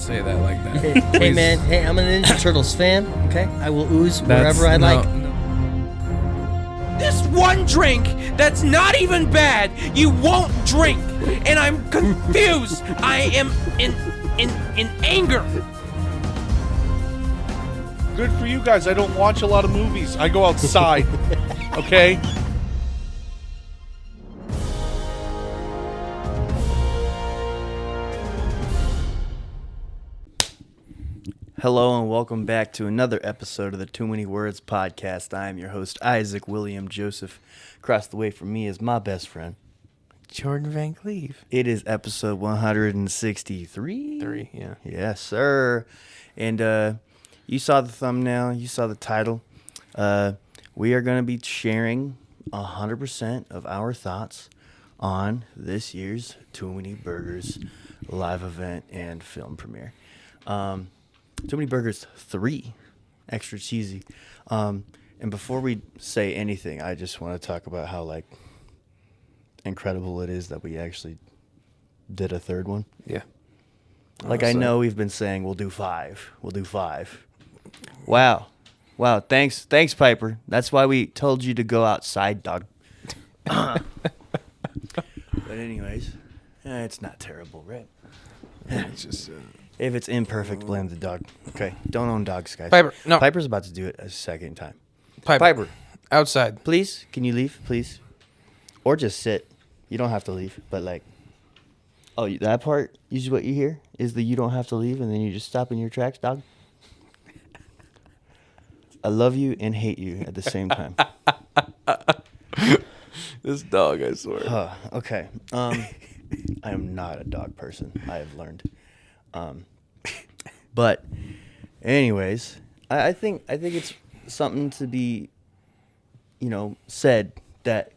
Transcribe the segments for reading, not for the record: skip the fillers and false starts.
say that like that. Hey, Please. man, hey, I'm a Ninja Turtles fan, okay? I will ooze wherever I like. This one drink that's not even bad, you won't drink. And I'm confused. I am in anger. Good for you guys. I don't watch a lot of movies. I go outside. Okay? Hello and welcome back to another episode of the Too Many Words podcast. I am your host, Isaac William Joseph. Across the way from me is my best friend, Jordan Van Cleve. It is episode 163. Yeah. Yes, sir. And you saw the thumbnail. You saw the title. We are going to be sharing 100% of our thoughts on this year's Too Many Burgers live event and film premiere. Too Many Burgers 3, extra cheesy. And before we say anything, I just want to talk about how incredible it is that we actually did a third one. Yeah. I know we've been saying we'll do 5. We'll do 5. Wow. Thanks, Piper. That's why we told you to go outside, dog. But anyways, it's not terrible, right? It's just If it's imperfect, blame the dog. Okay, don't own dogs, guys. Piper, no. Piper's about to do it a second time. Piper. Outside. Please, can you leave, please? Or just sit. You don't have to leave, but that part is what you hear? Is the you don't have to leave and then you just stop in your tracks, dog? I love you and hate you at the same time. This dog, I swear. Okay. I am not a dog person, I have learned. But anyways, I think it's something to be, said that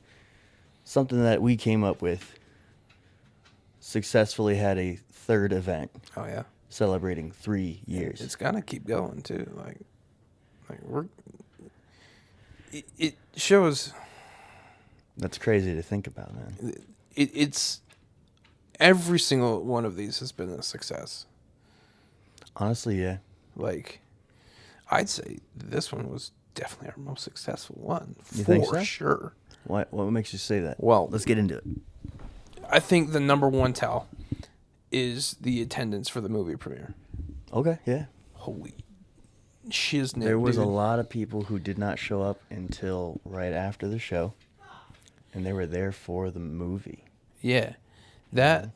something that we came up with successfully had a third event Oh, yeah. celebrating 3 years. It's got to keep going, too. It shows... That's crazy to think about, man. It's... Every single one of these has been a success. Honestly, yeah. I'd say this one was definitely our most successful one. You think so? For sure. What makes you say that? Well, let's get into it. I think the number one tell is the attendance for the movie premiere. Okay, yeah. Holy shiznit, There was dude. a lot of people who did not show up until right after the show, and they were there for the movie. Yeah. That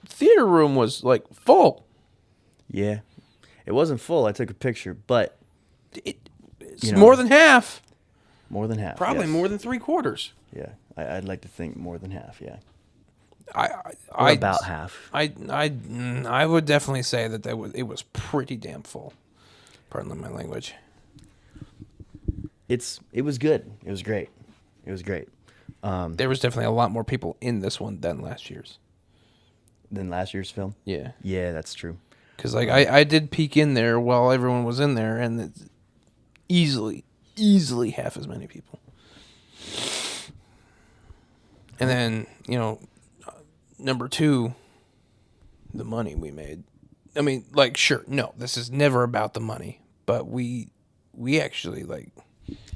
theater room was, full. Yeah. It wasn't full. I took a picture, but... It's more than half. More than half, Probably yes. more than 3/4. Yeah. I'd like to think more than half, yeah. I about half. I would definitely say that it was pretty damn full. Pardon my language. It was good. It was great. It was great. There was definitely a lot more people in this one than last year's. Than last year's film? Yeah. Yeah, that's true. Because I did peek in there while everyone was in there, and it's easily half as many people. And then, number 2, the money we made. I mean, sure, no, this is never about the money, but we actually,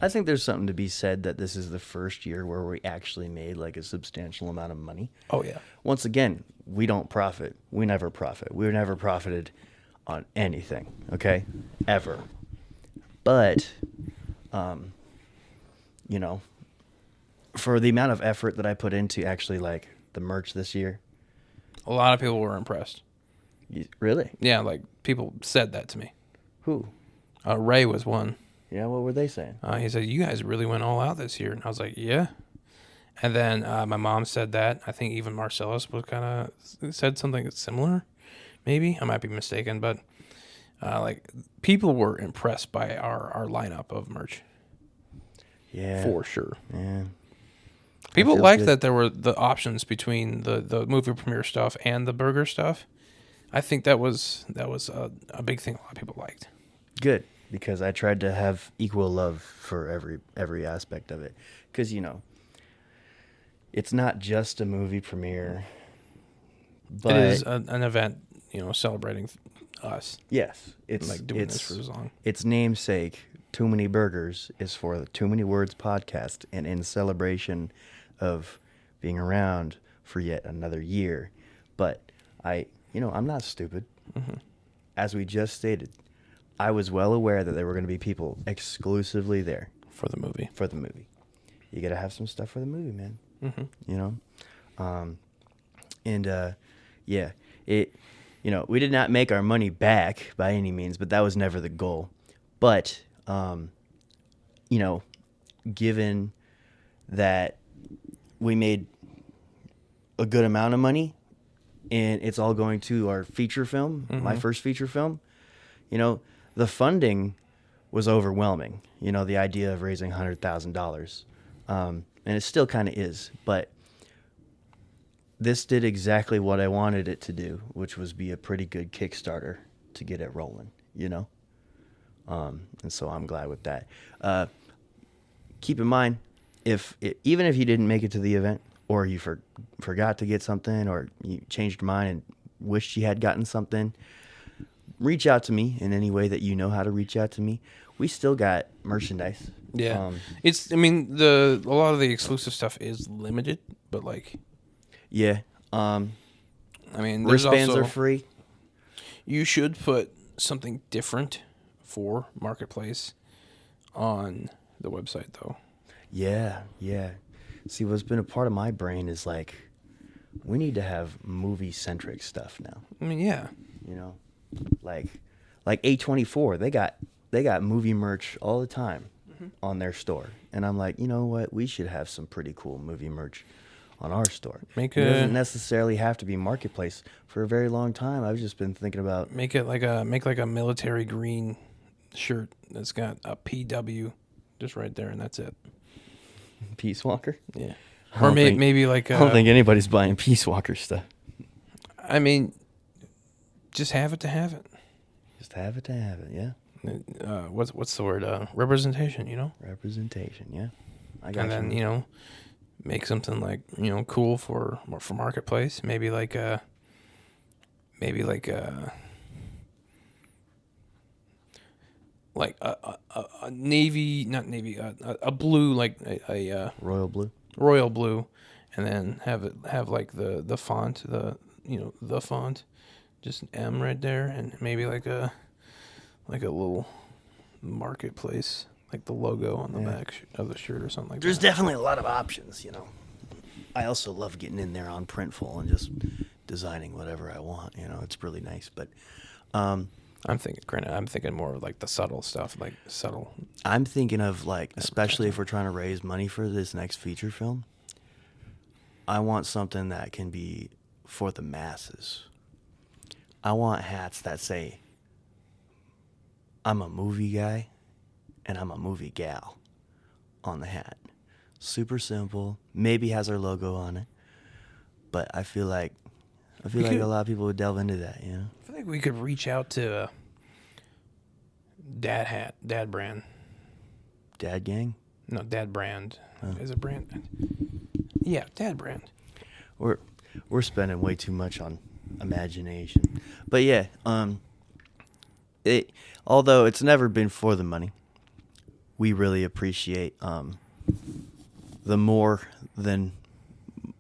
I think there's something to be said that this is the first year where we actually made a substantial amount of money. Oh, yeah. Once again, we don't profit. We never profit. We never profited on anything, okay? Ever. But, for the amount of effort that I put into actually, the merch this year. A lot of people were impressed. Really? Yeah, people said that to me. Who? Ray was one. Yeah, what were they saying? He said, "You guys really went all out this year." And I was like, "Yeah." And then my mom said that. I think even Marcellus was kind of said something similar. Maybe I might be mistaken, but people were impressed by our lineup of merch. Yeah, for sure. Yeah, people liked that there were the options between the movie premiere stuff and the burger stuff. I think that was a big thing a lot of people liked. Good. Because I tried to have equal love for every aspect of it. Because, it's not just a movie premiere. But it is an event celebrating us, Yes, it's like doing it's, this for as long. Its namesake, Too Many Burgers, is for the Too Many Words podcast, and in celebration of being around for yet another year. But I'm not stupid. As we just stated, I was well aware that there were going to be people exclusively there For the movie. for the movie. You got to have some stuff for the movie, man. Mm-hmm. You know, yeah, it. We did not make our money back by any means, but that was never the goal. But given that we made a good amount of money, and it's all going to our feature film, my first feature film, the funding was overwhelming. The idea of raising $100,000, and it still kind of is, but this did exactly what I wanted it to do, which was be a pretty good Kickstarter to get it rolling, and so I'm glad with that. Keep in mind, even if you didn't make it to the event, or you forgot to get something, or you changed your mind and wished you had gotten something, reach out to me in any way that you know how to reach out to me. We still got merchandise. Yeah, a lot of the exclusive stuff is limited, but like, Yeah. there's Wristbands also, are free. You should put something different for Marketplace on the website, though. Yeah. See, what's been a part of my brain is like, we need to have movie-centric stuff now. Yeah. Like A24, they got movie merch all the time on their store, and I'm like, you know what? We should have some pretty cool movie merch on our store. It doesn't necessarily have to be Marketplace. For a very long time, I've just been thinking about Make like a military green shirt that's got a PW just right there, and that's it. Peace Walker. Yeah. I Or don't think- maybe like I don't think anybody's buying Peace Walker stuff. Just have it to have it. Just have it to have it, yeah. What's the word? Representation, Representation, yeah. I got And you. then make something like cool for Marketplace. Maybe like a navy, not navy, a blue, like a Royal Blue. royal blue, and then have like the font, the font, just an M right there, and maybe like a little Marketplace, like the logo on the back of the shirt or something like There's that. definitely a lot of options, I also love getting in there on Printful and just designing whatever I want, it's really nice. But I'm thinking more of like the subtle stuff, like subtle. I'm thinking of like, especially if we're trying to raise money for this next feature film, I want something that can be for the masses. I want hats that say, I'm a movie guy and I'm a movie gal on the hat. Super simple. Maybe has our logo on it. But I feel like a lot of people would delve into that, I feel like we could reach out to Dad Brand. Dad Gang? No, Dad Brand. Oh. Is it brand? Yeah, Dad Brand. We're spending way too much on imagination. But yeah, although it's never been for the money, we really appreciate the more than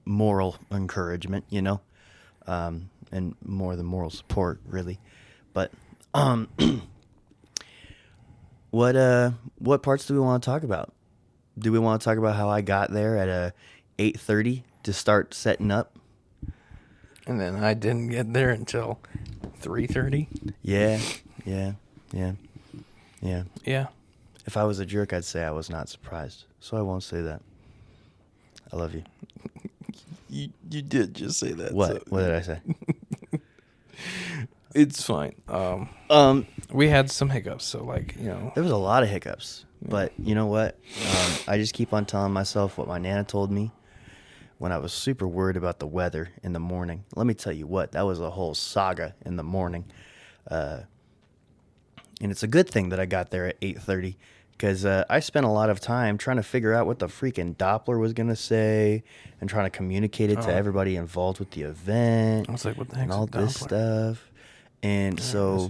moral encouragement, and more than moral support, really. But what parts do we want to talk about? Do we want to talk about how I got there at 8:30 to start setting up? And then I didn't get there until 3:30. Yeah. Yeah. If I was a jerk, I'd say I was not surprised. So I won't say that. I love you. You did just say that. What? so What did I say? It's fine. We had some hiccups, so There was a lot of hiccups. But you know what? I just keep on telling myself what my Nana told me when I was super worried about the weather in the morning. Let me tell you what, that was a whole saga in the morning. And it's a good thing that I got there at 8:30 because I spent a lot of time trying to figure out what the freaking Doppler was going to say and trying to communicate it to everybody involved with the event. I was like, what the and heck's all a this Doppler? stuff. And There it so, is.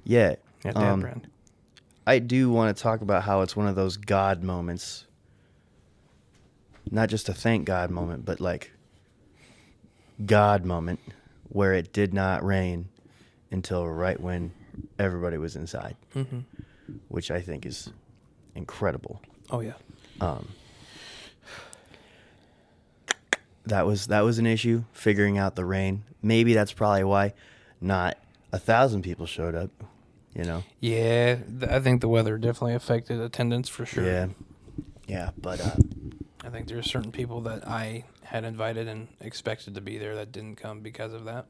yeah, Yeah, dad brand. I do want to talk about how it's one of those God moments. Not just a thank God moment, but like God moment where it did not rain until right when everybody was inside, Mm-hmm. which I think is incredible. Oh yeah. That was an issue, figuring out the rain. Maybe that's probably why not 1,000 people showed up, you know? Yeah, I think the weather definitely affected attendance for sure. Yeah. Yeah, but I think there's certain people that I had invited and expected to be there that didn't come because of that.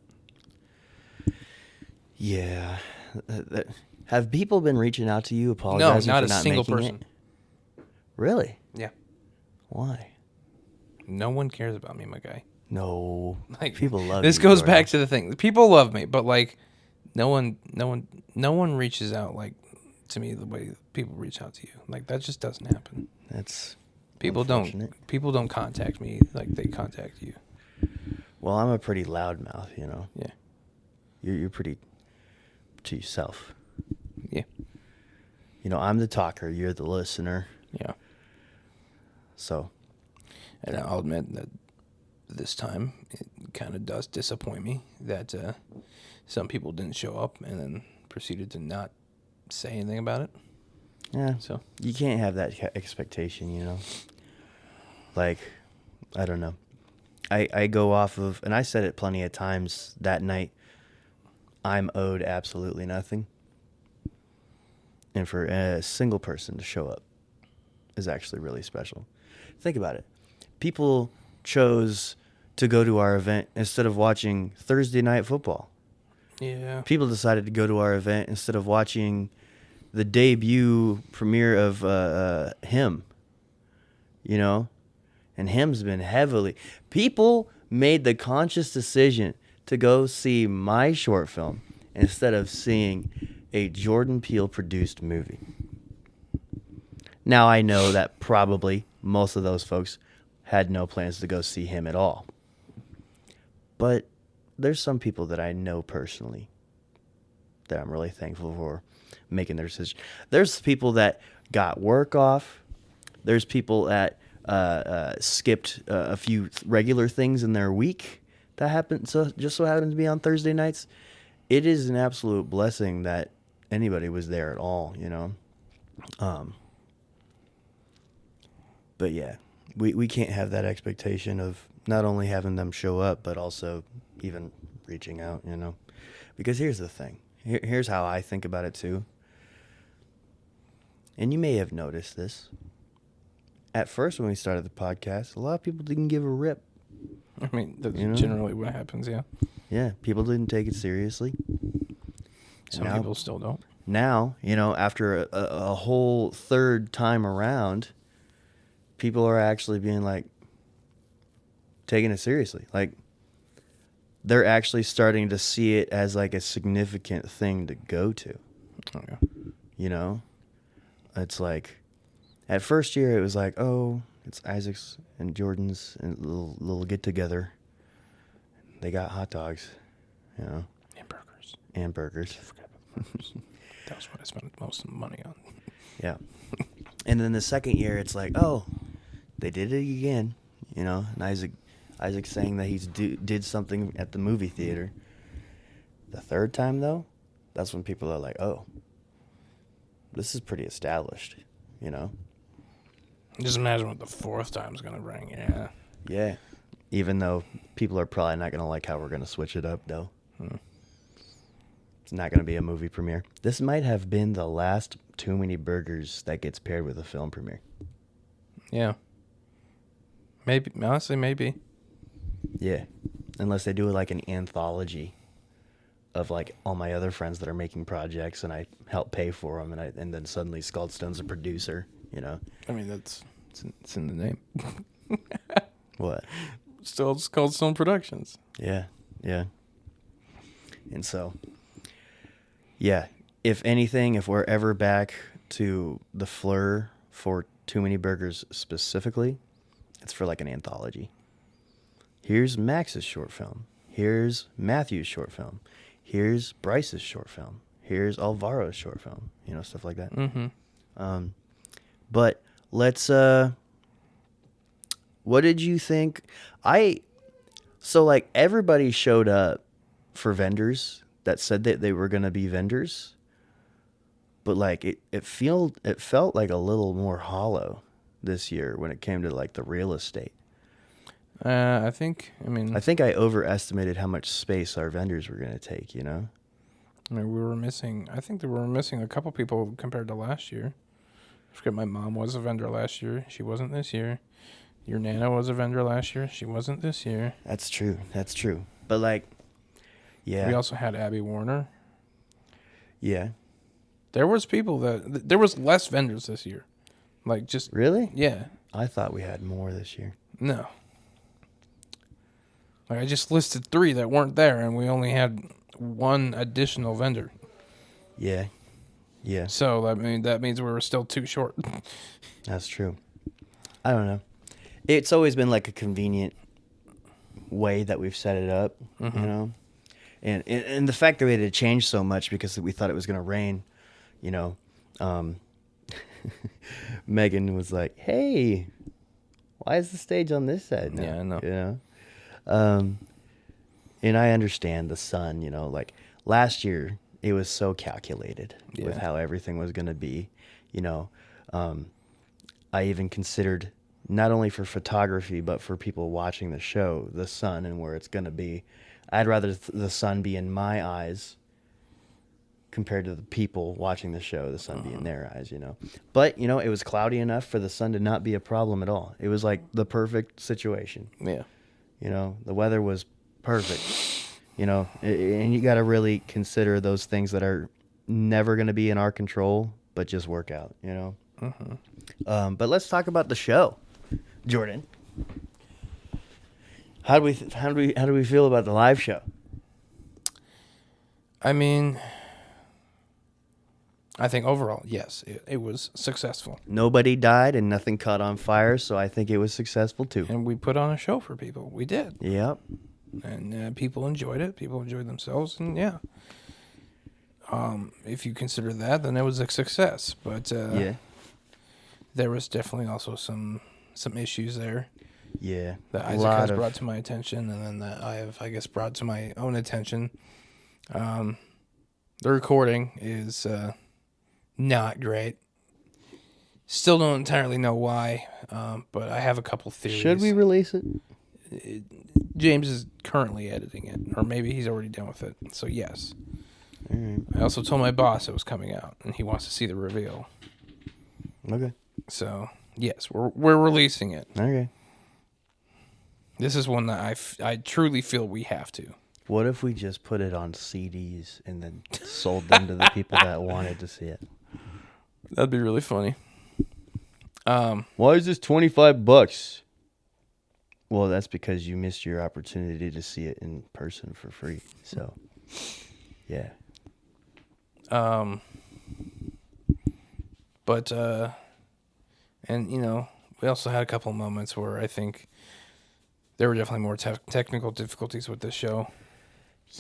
yeah. Have people been reaching out to you apologizing No, not for a not single making person. it? Really? Yeah. Why? No one cares about me, my guy. No. Like People love this you, goes Jordan. back to the thing. People love me, but like no one reaches out like to me the way people reach out to you. Like that just doesn't happen. That's People unfortunate. don't contact me like they contact you. Well, I'm a pretty loudmouth, you know. Yeah. You're pretty to yourself. Yeah. You know, I'm the talker, you're the listener. Yeah. So, And I'll admit that this time it kind of does disappoint me that some people didn't show up and then proceeded to not say anything about it. yeah. So You can't have that expectation, you know. Like, I don't know. I go off of, and I said it plenty of times that night, I'm owed absolutely nothing. And for a single person to show up is actually really special. Think about it. People chose to go to our event instead of watching Thursday night football. yeah, People decided to go to our event instead of watching the debut premiere of Him. You know? And Him's been heavily... People made the conscious decision to go see my short film instead of seeing a Jordan Peele produced movie. Now, I know that probably most of those folks had no plans to go see him at all. But there's some people that I know personally that I'm really thankful for making their decision. There's people that got work off. There's people that skipped a few regular things in their week that happened. So just so happened to be on Thursday nights. It is an absolute blessing that anybody was there at all, you know. But yeah, we can't have that expectation of not only having them show up, but also even reaching out, you know. Because here's the thing. Here's how I think about it too. And you may have noticed this. At first, when we started the podcast, a lot of people didn't give a rip. I mean that's You know? generally what happens. Yeah, Yeah, people didn't take it seriously. some Now- people still don't. Now, you know, after a whole third time around, people are actually being like, taking it seriously. Like, they're actually starting to see it as like a significant thing to go to. Oh, yeah. You know? It's like, at first year, it was like, oh, it's Isaac's and Jordan's and little get together. They got hot dogs, you know, And burgers. and burgers. I forgot about burgers. That was what I spent most of the money on. Yeah. And then the second year, it's like, oh, they did it again, you know. And Isaac's saying that he's did something at the movie theater. The third time, though, that's when people are like, oh, this is pretty established, you know. Just imagine what the fourth time's gonna bring. Yeah. Yeah. Even though people are probably not going to like how we're going to switch it up, though. It's not going to be a movie premiere. This might have been the last Too Many Burgers that gets paired with a film premiere. Yeah. Maybe. Honestly, maybe. Yeah. Unless they do like an anthology of like all my other friends that are making projects and I help pay for them and then suddenly Scaldstone's a producer, you know. I mean, it's in the name. What? Still, it's called Stone Productions. Yeah. Yeah. And so, yeah, if anything, if we're ever back to the Fleur for Too Many Burgers specifically, it's for like an anthology. Here's Max's short film. Here's Matthew's short film. here's Bryce's short film. Here's Alvaro's short film. You know, stuff like that. Mm-hmm. But let's. What did you think? So like everybody showed up for vendors that said that they were gonna be vendors, but like it felt like a little more hollow this year when it came to like the real estate. I think I overestimated how much space our vendors were gonna take. You know. I think we were missing a couple people compared to last year. I forget my mom was a vendor last year. She wasn't this year. Your Nana was a vendor last year. She wasn't this year. That's true. But like, yeah. We also had Abby Warner. Yeah. There was there was less vendors this year. Like just. Really? Yeah. I thought we had more this year. No. Like I just listed 3 that weren't there and we only had 1 additional vendor. Yeah. Yeah. So, that means we were still too short. That's true. I don't know. It's always been like a convenient way that we've set it up, you know? And the fact that we had to change so much because we thought it was going to rain, you know, Megan was like, hey, why is the stage on this side now? Yeah, I know. You know? And I understand the sun, you know, like last year it was so calculated with how everything was going to be, you know. I even considered not only for photography, but for people watching the show, the sun and where it's going to be. I'd rather the sun be in my eyes compared to the people watching the show, the sun be in their eyes, you know. But, you know, it was cloudy enough for the sun to not be a problem at all. It was like the perfect situation. Yeah. You know, the weather was perfect, you know, and you got to really consider those things that are never going to be in our control, but just work out, you know. But let's talk about the show, Jordan. How do we feel about the live show? I mean, I think overall, yes, it was successful. Nobody died and nothing caught on fire, so I think it was successful too. And we put on a show for people. We did. Yep. And people enjoyed it. People enjoyed themselves. And yeah. If you consider that, then it was a success. But yeah. There was definitely also some issues there. Yeah. That Isaac has brought to my attention, and then that I have, I guess, brought to my own attention. The recording is not great. Still don't entirely know why, but I have a couple theories. Should we release it? James is currently editing it, or maybe he's already done with it. So yes. All right. I also told my boss it was coming out, and he wants to see the reveal. Okay. So yes, we're releasing it. Okay. This is one that I truly feel we have to. What if we just put it on CDs and then sold them to the people that wanted to see it? That'd be really funny. Why is this $25? Well, that's because you missed your opportunity to see it in person for free. So, yeah. But and you know, we also had a couple of moments where I think there were definitely more technical difficulties with this show.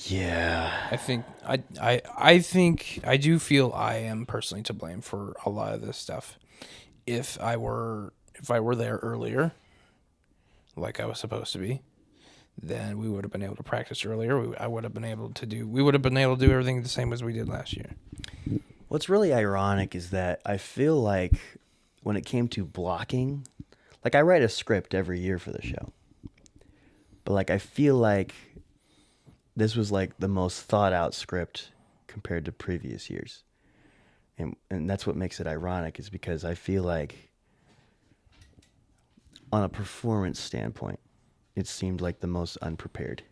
Yeah. I think I think I do feel I am personally to blame for a lot of this stuff. If I were there earlier, like I was supposed to be, then we would have been able to practice earlier. We would have been able to do everything the same as we did last year. What's really ironic is that I feel like when it came to blocking, like I write a script every year for the show. But like I feel like this was like the most thought out script compared to previous years. And that's what makes it ironic, is because I feel like on a performance standpoint, it seemed like the most unprepared.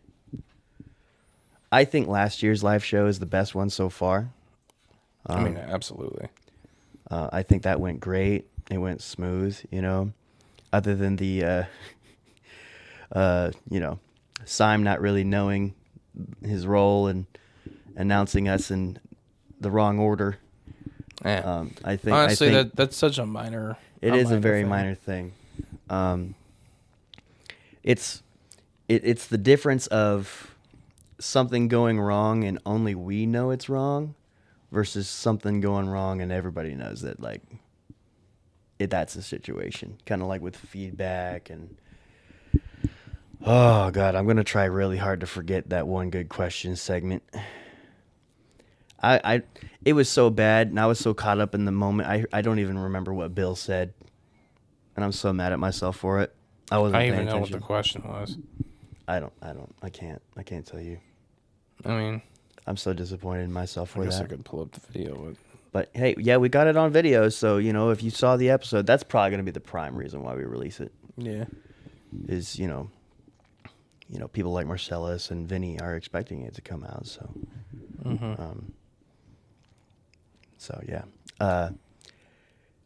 I think last year's live show is the best one so far. I mean, absolutely. I think that went great. It went smooth, you know, other than the, you know, Syme not really knowing his role and announcing us in the wrong order. Yeah. I think honestly, that's such a minor. It is a very thing. minor thing. It's the difference of something going wrong and only we know it's wrong versus something going wrong and everybody knows that, like, that's the situation. Kind of like with feedback and, oh, God, I'm going to try really hard to forget that one good question segment. It was so bad, and I was so caught up in the moment, I don't even remember what Bill said, and I'm so mad at myself for it. I wasn't I paying even know what attention. the question was. I can't tell you. I mean, I'm so disappointed in myself for I guess that. I could pull up the video. But hey, yeah, we got it on video, so you know, if you saw the episode, that's probably going to be the prime reason why we release it. Yeah. Is you know, people like Marcellus and Vinny are expecting it to come out, so. So yeah,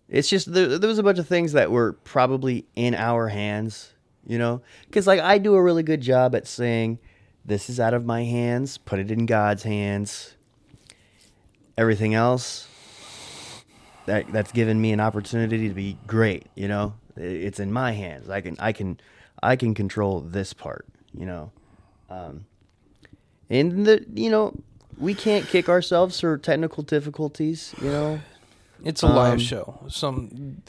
it's just there was a bunch of things that were probably in our hands, you know, because like I do a really good job at saying, this is out of my hands, put it in God's hands. Everything else, that's given me an opportunity to be great, you know. It's in my hands. I can control this part, you know. And we can't kick ourselves for technical difficulties, you know. it's a live show. Some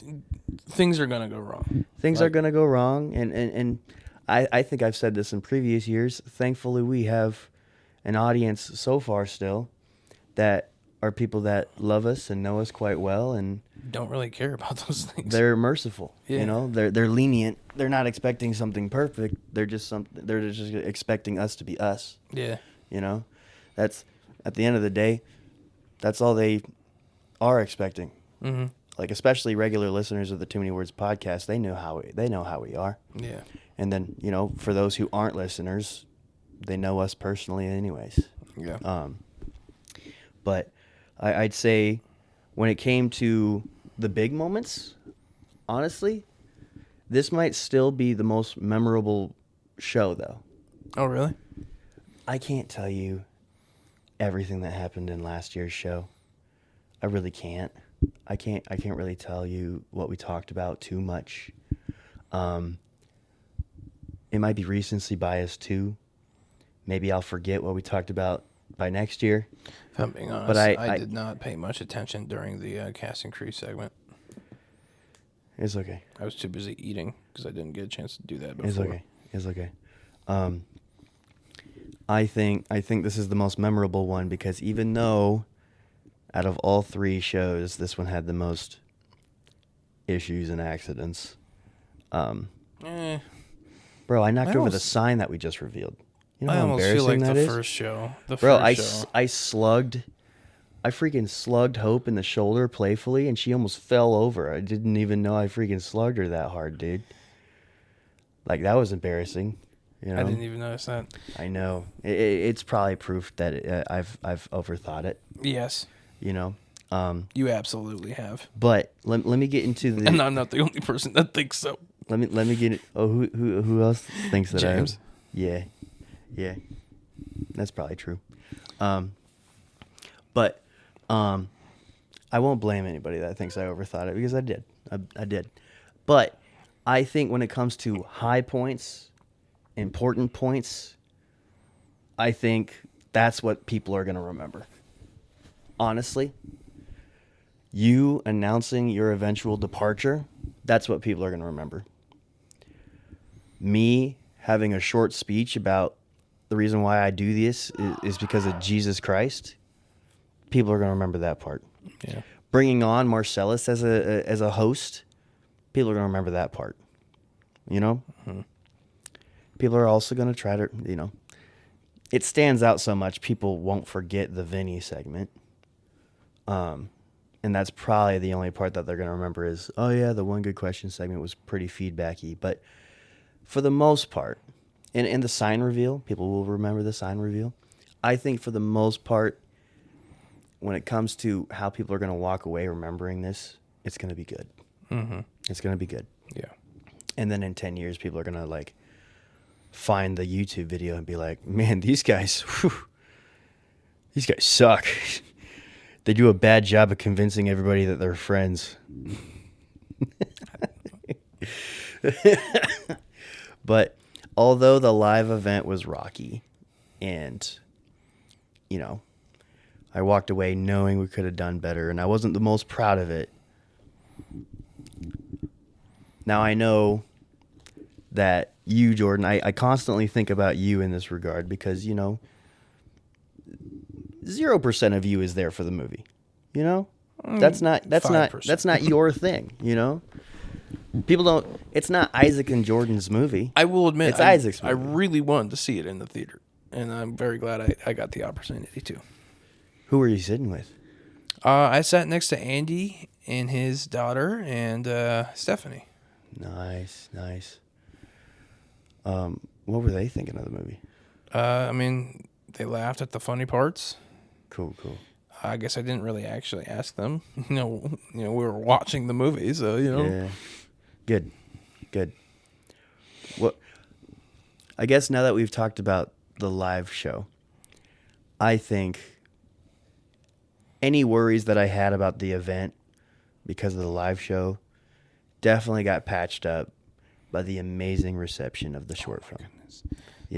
things are gonna go wrong. Things are going to go wrong, and I think I've said this in previous years. Thankfully, we have an audience so far still that are people that love us and know us quite well, and Don't really care about those things. they're merciful. Yeah. You know, they're lenient. They're not expecting something perfect. They're just expecting us to be us. Yeah. You know, that's at the end of the day, that's all they are expecting. Mm-hmm. Like, especially regular listeners of the Too Many Words podcast, they know how we are. Yeah. And then, you know, for those who aren't listeners, they know us personally anyways. Yeah. But I'd say when it came to the big moments, honestly, this might still be the most memorable show, though. Oh, really? I can't tell you everything that happened in last year's show. I really can't. I can't really tell you what we talked about too much. It might be recency bias too. Maybe I'll forget what we talked about by next year. If I'm being honest, But I did not pay much attention during the cast and crew segment. It's okay. I was too busy eating because I didn't get a chance to do that before. It's okay. It's okay. I think this is the most memorable one because even though out of all three shows, this one had the most issues and accidents. Bro, I knocked I over the almost- sign that we just revealed. You know I how almost feel embarrassing like that the is? first show. Bro, I freaking slugged Hope in the shoulder playfully, and she almost fell over. I didn't even know I freaking slugged her that hard, dude. Like, that was embarrassing. You know? I didn't even notice that. I know. It's probably proof that I've overthought it. Yes, You know. you absolutely have, But let me get into the. and I'm not the only person that thinks so. Let me get it. Oh, who else thinks that? James. Yeah, that's probably true. But I won't blame anybody that thinks I overthought it because I did. I did. But I think when it comes to high points, important points, I think that's what people are going to remember. Honestly, you announcing your eventual departure, that's what people are going to remember. Me having a short speech about the reason why I do this is because of Jesus Christ, people are going to remember that part. Yeah. Bringing on Marcellus as a host, people are going to remember that part. You know? Mm-hmm. People are also going to try to, you know, it stands out so much, people won't forget the Vinny segment. And that's probably the only part that they're going to remember is, oh yeah, the one good question segment was pretty feedbacky. But for the most part, and the sign reveal, people will remember the sign reveal. I think for the most part, when it comes to how people are going to walk away remembering this, it's going to be good. Mm-hmm. It's going to be good. Yeah. And then in 10 years, people are going to like find the YouTube video and be like, man, these guys suck. They do a bad job of convincing everybody that they're friends. But although the live event was rocky, and you know, I walked away knowing we could have done better, and I wasn't the most proud of it. Now I know that you, Jordan, I constantly think about you in this regard because, you know, 0% of you is there for the movie. You know? That's not 5%. your thing, you know? People don't, it's not Isaac and Jordan's movie. I will admit, It's Isaac's I movie. really wanted to see it in the theater, and I'm very glad I got the opportunity to. Who were you sitting with? I sat next to Andy and his daughter and Stephanie. Nice. What were they thinking of the movie? I mean, they laughed at the funny parts. Cool. I guess I didn't really actually ask them. You know, we were watching the movie, so Yeah. Good. What? I guess now that we've talked about the live show, I think any worries that I had about the event because of the live show definitely got patched up by the amazing reception of the short film.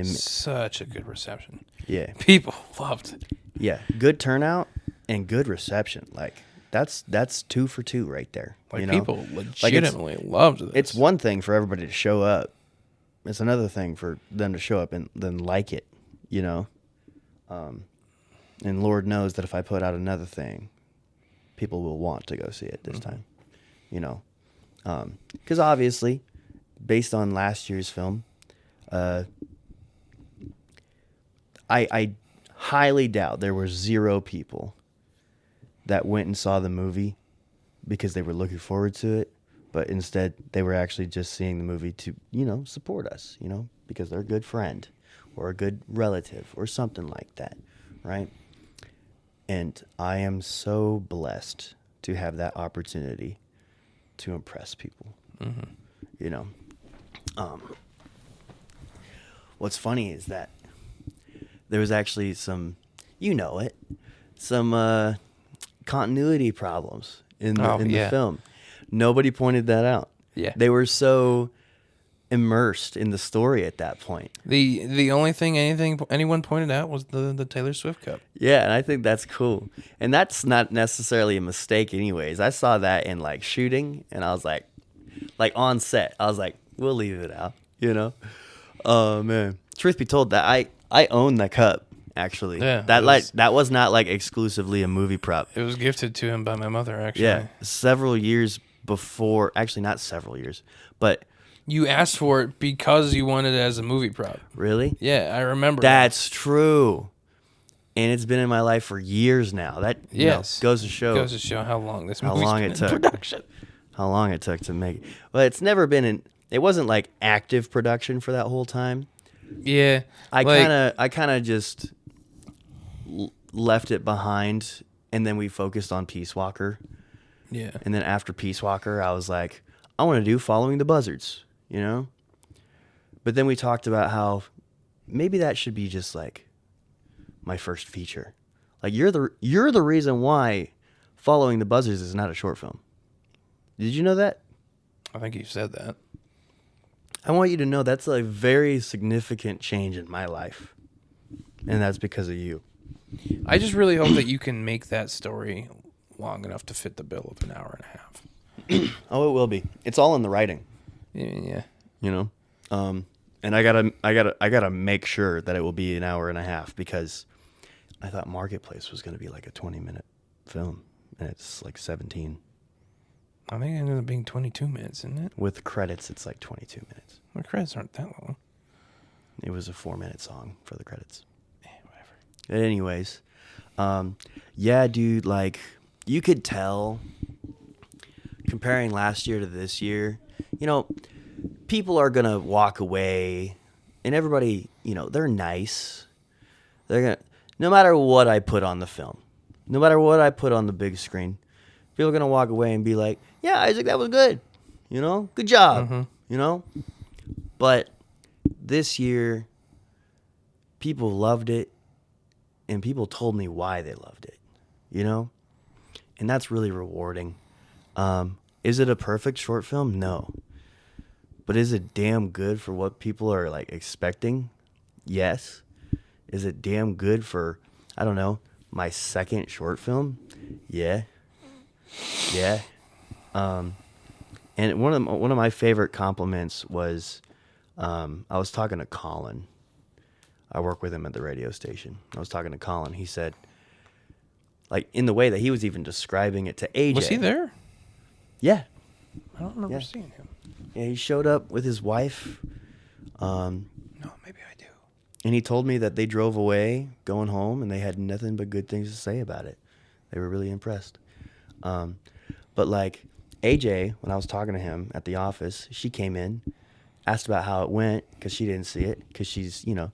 Such a good reception. Yeah. People loved it. Yeah. Good turnout and good reception. Like that's 2 for 2 right there. Like, you know? people legitimately loved this. It's one thing for everybody to show up. It's another thing for them to show up and then like it, you know? And Lord knows that if I put out another thing, people will want to go see it this time, you know? Because obviously, based on last year's film, I highly doubt there were 0 people that went and saw the movie because they were looking forward to it, but instead they were actually just seeing the movie to, you know, support us, you know, because they're a good friend or a good relative or something like that, right? And I am so blessed to have that opportunity to impress people, you know. What's funny is that there was actually some, you know it, some continuity problems in the film. Nobody pointed that out. Yeah. They were so immersed in the story at that point. The only thing anyone pointed out was the Taylor Swift Cup. Yeah, and I think that's cool. And that's not necessarily a mistake anyways. I saw that in like shooting and I was like on set. I was like, we'll leave it out, you know? Oh man. Truth be told, that I own the cup actually. Yeah, that was not like exclusively a movie prop. It was gifted to him by my mother, actually. Yeah. Several years before, actually not several years, but You asked for it because you wanted it as a movie prop. really? Yeah, I remember. That's true. And it's been in my life for years now. That you know, Yes. goes to show Goes to show how long this how movie's long been it in took. production. How long it took to make it. Well, it's never been it wasn't like active production for that whole time. Yeah. I like, kind of just left it behind and then we focused on Peace Walker. Yeah. And then after Peace Walker, I was like, I want to do Following the Buzzards, you know? But then we talked about how maybe that should be just like my first feature. Like you're the reason why Following the Buzzards is not a short film. Did you know that? I think you said that. I want you to know that's a very significant change in my life. And that's because of you. I just really hope that you can make that story long enough to fit the bill of an hour and a half. Oh, it will be. It's all in the writing, Yeah. you know? And I gotta make sure that it will be an hour and a half because I thought Marketplace was going to be like a 20-minute film. And it's like 17. I think it ended up being 22 minutes, isn't it? With credits, it's like 22 minutes. My credits aren't that long. It was a 4-minute song for the credits. Whatever. Anyways, yeah, dude, like you could tell comparing last year to this year, you know, people are going to walk away and everybody, you know, they're nice. They're going to, no matter what I put on the film, no matter what I put on the big screen, people are going to walk away and be like, yeah, Isaac, that was good. You know, good job, you know? But this year, people loved it. And people told me why they loved it, you know? And that's really rewarding. Is it a perfect short film? No. But is it damn good for what people are like expecting? Yes. Is it damn good for, I don't know, my second short film? Yeah. Yeah. And one of my favorite compliments was, I was talking to Colin. I work with him at the radio station. I was talking to Colin. He said, like, in the way that he was even describing it to AJ. Was he there? Yeah. I don't remember Yeah. seeing him. Yeah, he showed up with his wife. No, maybe I do. And he told me that they drove away going home and they had nothing but good things to say about it. They were really impressed. But like AJ, when I was talking to him at the office, she came in, asked about how it went because she didn't see it because she's, you know,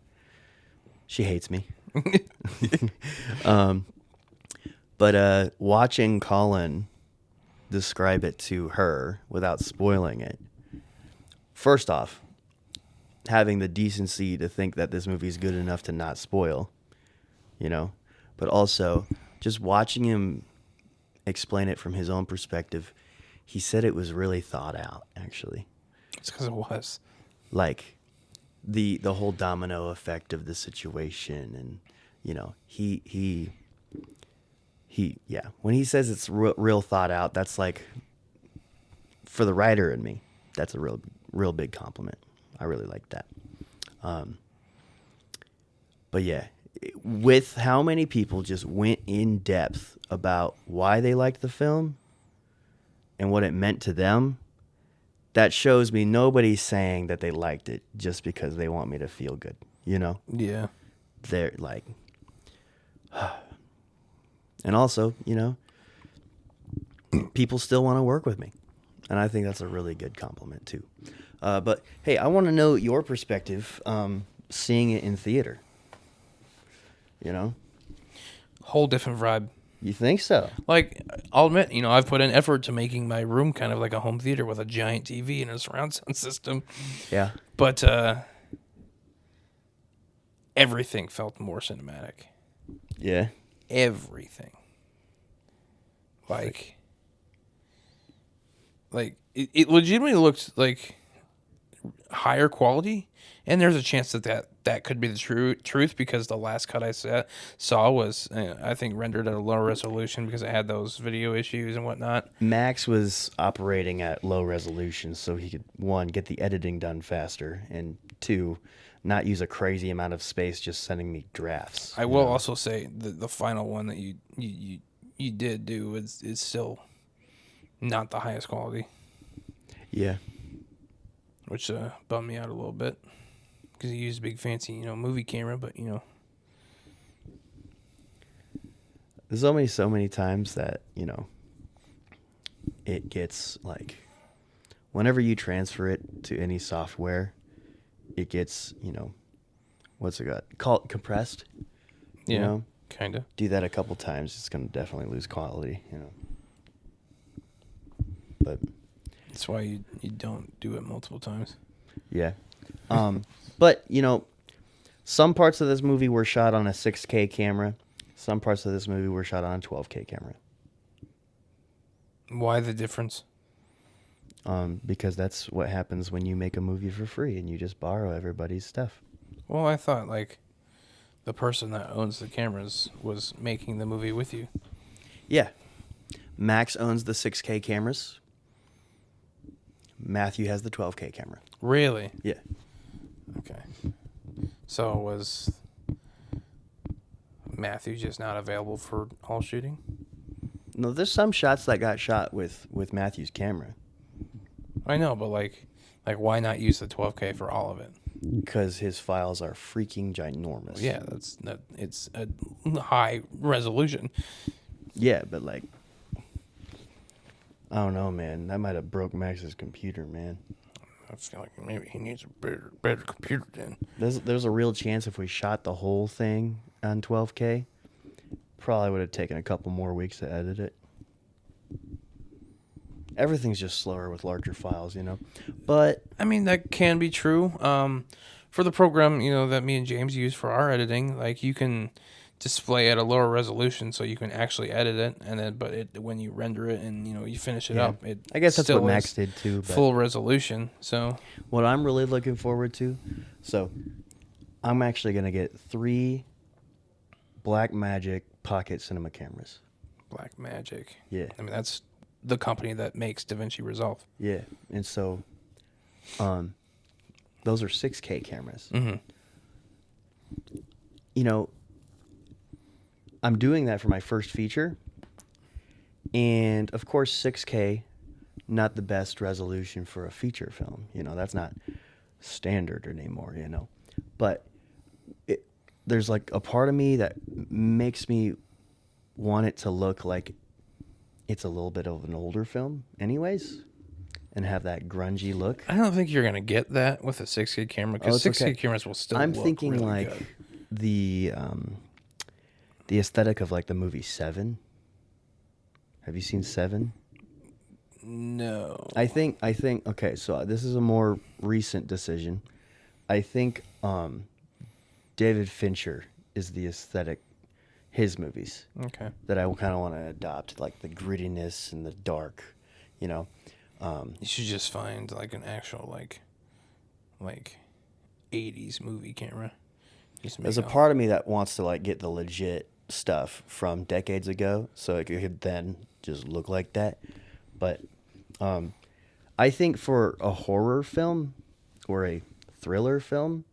she hates me. But watching Colin describe it to her without spoiling it, first off, having the decency to think that this movie is good enough to not spoil, you know, but also just watching him explain it from his own perspective, he said it was really thought out, actually. It's because it was. Like the whole domino effect of the situation, and you know, he yeah, when he says it's real thought out, that's like, for the writer and me, that's a real big compliment. I really like that. But yeah, with how many people just went in depth about why they liked the film and what it meant to them, that shows me nobody's saying that they liked it just because they want me to feel good, you know? Yeah. They're like, and also, you know, people still want to work with me. And I think that's a really good compliment too. But hey, I want to know your perspective, seeing it in theater. You know? Whole different vibe. You think so? Like, I'll admit, you know, I've put in effort to making my room kind of like a home theater with a giant TV and a surround sound system. Yeah. But everything felt more cinematic. Yeah. Everything. Like it legitimately looked like higher quality, and there's a chance that could be the truth because the last cut I saw was I think rendered at a lower resolution because it had those video issues and whatnot. Max was operating at low resolution so he could, one, get the editing done faster, and two, not use a crazy amount of space just sending me drafts. I will also say the final one that you did do is still not the highest quality. Yeah. Which bummed me out a little bit because he used a big fancy, you know, movie camera, but you know. There's only so many times that, you know, it gets like, whenever you transfer it to any software, it gets, you know, what's it got? Call it compressed. Yeah, you know? kind of. Do that a couple times, it's going to definitely lose quality, you know. But That's why you don't do it multiple times. yeah. But, you know, some parts of this movie were shot on a 6K camera. Some parts of this movie were shot on a 12K camera. Why the difference? Because that's what happens when you make a movie for free and you just borrow everybody's stuff. Well, I thought like the person that owns the cameras was making the movie with you. Yeah. Max owns the 6K cameras. Matthew has the 12K camera. Really? Yeah. Okay. So was Matthew just not available for all shooting? No, there's some shots that got shot with Matthew's camera. I know, but like why not use the 12K for all of it? Because his files are freaking ginormous. Yeah, it's a high resolution. Yeah, but like, I don't know, man. That might have broke Max's computer, man. I feel like maybe he needs a better computer then. There's a real chance if we shot the whole thing on 12K, probably would have taken a couple more weeks to edit it. Everything's just slower with larger files, you know. But I mean, that can be true. For the program, you know, that me and James use for our editing, like you can display at a lower resolution so you can actually edit it, and then when you render it and you know you finish it up, it I guess that's still what Max is did too. But full resolution. So what I'm really looking forward to, so I'm actually gonna get 3 Blackmagic Pocket Cinema cameras. Black Magic. Yeah, I mean, that's the company that makes DaVinci Resolve. yeah, and so, those are 6K cameras. Mm-hmm. You know, I'm doing that for my first feature, and of course, 6K, not the best resolution for a feature film. You know, that's not standard anymore. You know, but there's like a part of me that makes me want it to look like it's a little bit of an older film anyways and have that grungy look. I don't think you're going to get that with a 6K camera because it's 6K okay. cameras will still I'm look thinking really like good. the aesthetic of like the movie Seven. Have you seen Seven? No. I think okay, so this is a more recent decision. I think David Fincher is the aesthetic, his movies Okay. that I kind of want to adopt, like the grittiness and the dark, you know. You should just find like an actual like 80s movie camera. Just There's a make part of me that wants to like get the legit stuff from decades ago, so it could then just look like that. But I think for a horror film or a thriller film,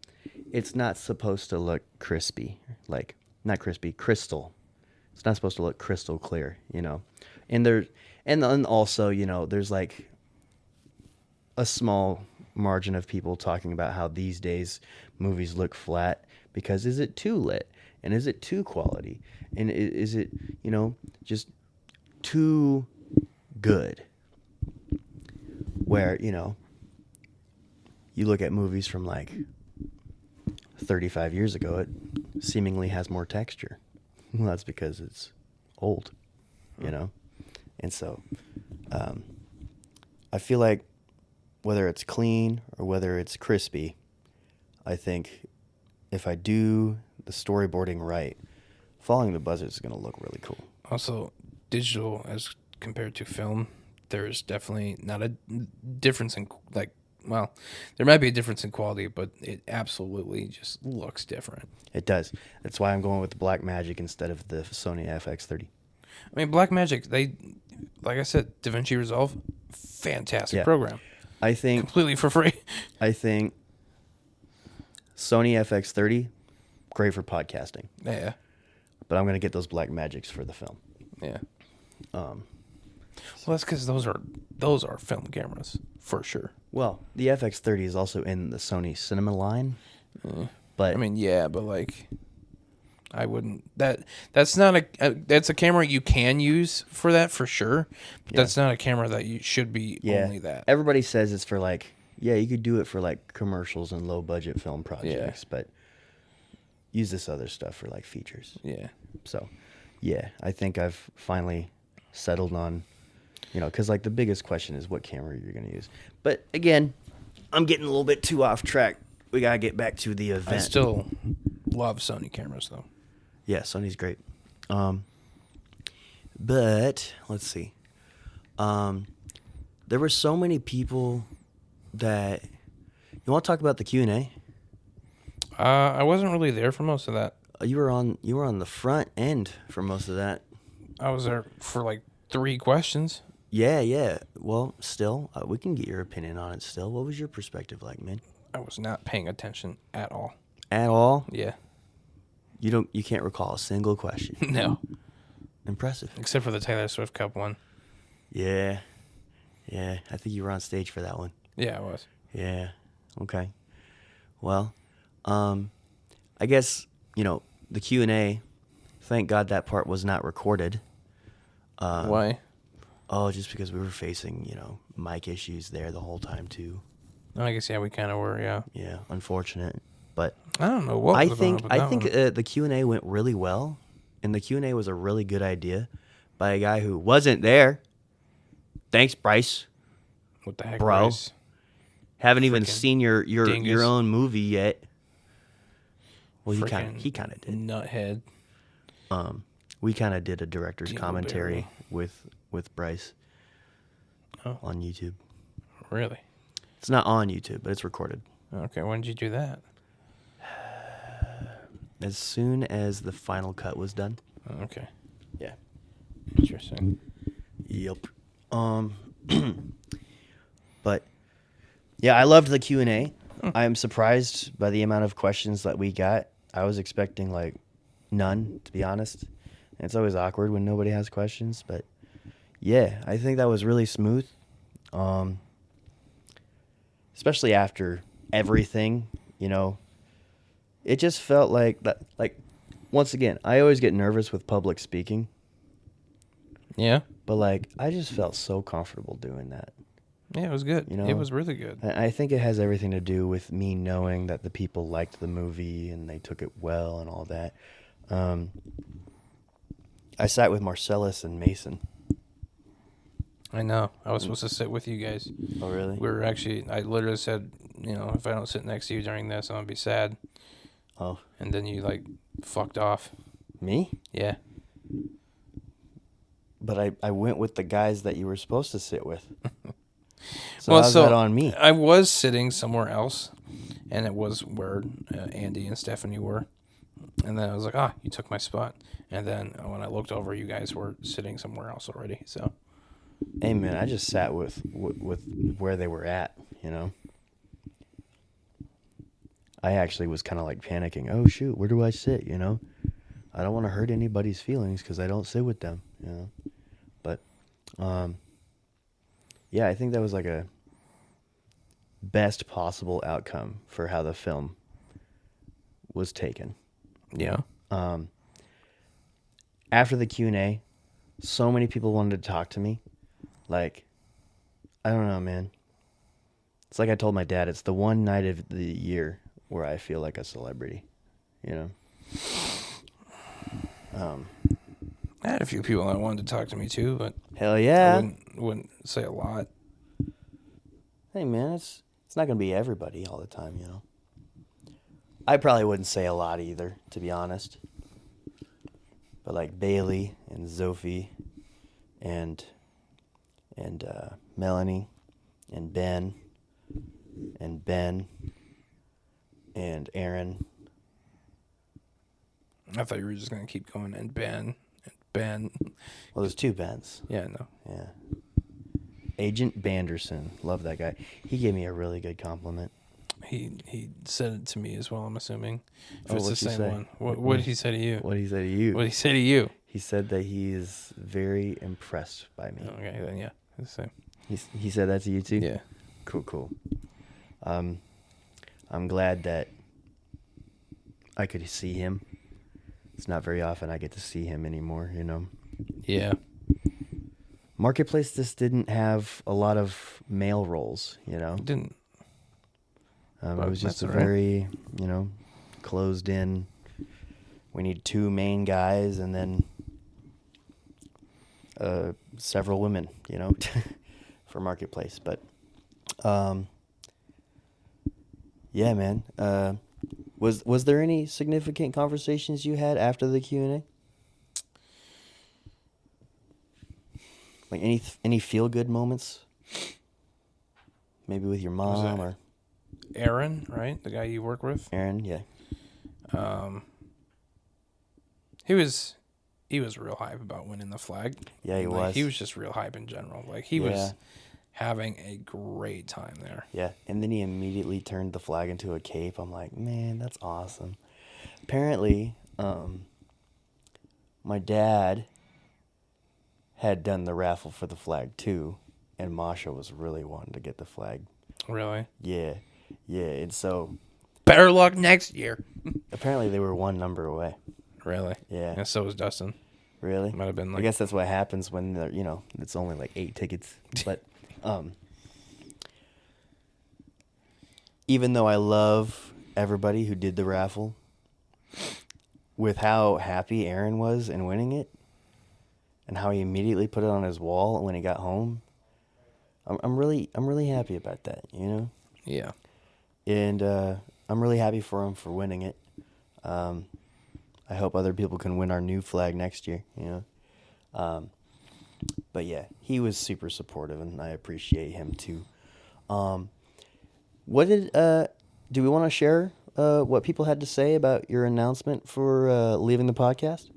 it's not supposed to look crispy, like not crispy, crystal. It's not supposed to look crystal clear, you know. And then also, you know, there's like a small margin of people talking about how these days movies look flat because is it too lit and is it too quality and is it, you know, just too good, where, you know, you look at movies from like 35 years ago, it seemingly has more texture. Well, that's because it's old, you know. And so I feel like whether it's clean or whether it's crispy, I think if I do the storyboarding right, following the budget is going to look really cool. Also, digital as compared to film, there's definitely not a difference in like. Well, there might be a difference in quality, but it absolutely just looks different. It does. That's why I'm going with the Blackmagic instead of the Sony FX30. I mean, Blackmagic, they, like I said, DaVinci Resolve, fantastic Yeah. program. I think Completely for free. Sony FX30, great for podcasting. Yeah. But I'm going to get those Blackmagics for the film. Yeah. Well, that's because those are film cameras for sure. Well, the FX30 is also in the Sony Cinema line. But I mean, yeah, but like, I wouldn't. That's not that's a camera you can use for that for sure. But that's not a camera that you should be only that. Everybody says it's for like, yeah, you could do it for like commercials and low budget film projects, but use this other stuff for like features. Yeah. So, yeah, I think I've finally settled on, you know, because like the biggest question is what camera you're going to use. But again, I'm getting a little bit too off track. We got to get back to the event. I still love Sony cameras though. Yeah, Sony's great. But let's see. There were so many people that you want to talk about the Q&A? I wasn't really there for most of that. You were on the front end for most of that. I was there for like 3 questions. Yeah. Well, still, we can get your opinion on it still. What was your perspective like, man? I was not paying attention at all. At all? Yeah. You can't recall a single question. No. Impressive. Except for the Taylor Swift Cup one. Yeah. I think you were on stage for that one. Yeah, I was. Yeah. Okay. Well, I guess, you know, the Q&A, thank God that part was not recorded. Why? Oh, just because we were facing, you know, mic issues there the whole time too. I guess we kind of were. Yeah. Yeah, unfortunate. But I don't know what. I was going think on with that one. the Q&A went really well, and the Q&A was a really good idea by a guy who wasn't there. Thanks, Bryce. What the heck, bro. Bryce? Haven't even Frickin' seen your dingus. own movie yet. Well, he Frickin' kind of did. Nuthead. We kind of did a director's Dingleberry. commentary with Bryce Oh. on YouTube. Really? It's not on YouTube, but it's recorded. Okay. When did you do that? as soon as the final cut was done. Oh, okay. Yeah. Interesting. Yep. But yeah, I loved the Q&A. I am surprised by the amount of questions that we got. I was expecting like none, to be honest. And it's always awkward when nobody has questions, but yeah, I think that was really smooth. Especially after everything, you know. It just felt like that, like, once again, I always get nervous with public speaking, Yeah. but like I just felt so comfortable doing that. Yeah, it was good. You know, it was really good. I think it has everything to do with me knowing that the people liked the movie and they took it well and all that. I sat with Marcellus and Mason. I know. I was supposed to sit with you guys. Oh, really? We were actually, I literally said, you know, if I don't sit next to you during this, I'm going to be sad. Oh, And then you, like, fucked off. me? Yeah. But I went with the guys that you were supposed to sit with. So how's that on me? I was sitting somewhere else, and it was where Andy and Stephanie were. And then I was like, you took my spot. And then when I looked over, you guys were sitting somewhere else already. So, Hey, man, I just sat with where they were at, you know? I actually was kind of like panicking. Oh, shoot, where do I sit, you know? I don't want to hurt anybody's feelings because I don't sit with them, you know? But, yeah, I think that was like a best possible outcome for how the film was taken. yeah. After the Q&A, so many people wanted to talk to me. Like, I don't know, man. It's like I told my dad, it's the one night of the year where I feel like a celebrity, you know? I had a few people that wanted to talk to me too, but Hell I yeah. wouldn't say a lot. Hey, man, it's not going to be everybody all the time, you know? I probably wouldn't say a lot either, to be honest. But like Bailey and Zophie and Melanie and Ben and Aaron. I thought you were just going to keep going. And Ben. Well, there's two Bens. Yeah, no. Yeah. Agent Banderson. Love that guy. He gave me a really good compliment. He said it to me as well, I'm assuming. If Oh, it's the what'd he same say? one. What did he say to you? What did he say to you? What did he say to you? He said that he is very impressed by me. Okay, then yeah. It's the same. He said that to you too? Yeah. Cool. I'm glad that I could see him. It's not very often I get to see him anymore, you know. Yeah. Marketplace just didn't have a lot of male roles, you know. Didn't. It But was just that's a all right. very, you know, closed in. We need two main guys and then several women, you know, for Marketplace. But yeah, man. Was there any significant conversations you had after the Q&A? Like any feel good moments? Maybe with your Was mom that- or Aaron, right? The guy you work with. Aaron? Yeah. He was real hype about winning the flag. Yeah, he Like, was. He was just real hype in general. Like he Yeah. was having a great time there. Yeah, and then he immediately turned the flag into a cape. I'm like, man, that's awesome. Apparently, my dad had done the raffle for the flag too, and Masha was really wanting to get the flag. Really. Yeah, and so Better luck next year. apparently they were one number away. Really. Yeah. And so was Dustin. Really? Might have been I like. guess that's what happens when it's only like 8 tickets. But even though I love everybody who did the raffle, with how happy Aaron was in winning it, and how he immediately put it on his wall when he got home, I'm really happy about that, you know. Yeah. And I'm really happy for him for winning it. I hope other people can win our new flag next year, you know. But yeah, he was super supportive, and I appreciate him too. What did do we want to share what people had to say about your announcement for leaving the podcast?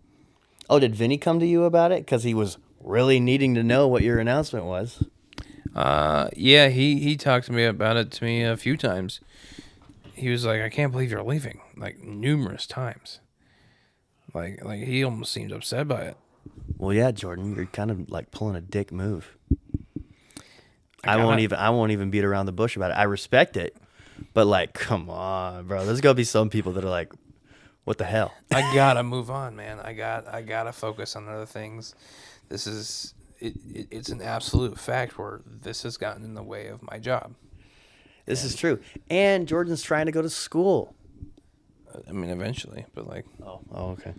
Oh, did Vinny come to you about it? Because he was really needing to know what your announcement was. Yeah, he talked to me about it a few times. He was like, "I can't believe you're leaving," like numerous times. Like he almost seemed upset by it. Well, yeah, Jordan, you're kind of like pulling a dick move. I won't even beat around the bush about it. I respect it, but like, come on, bro. There's gonna be some people that are like, "What the hell?" I gotta move on, man. I gotta focus on other things. This is it's an absolute fact where this has gotten in the way of my job. This is true. And Jordan's trying to go to school. I mean, eventually, but like, Oh, okay.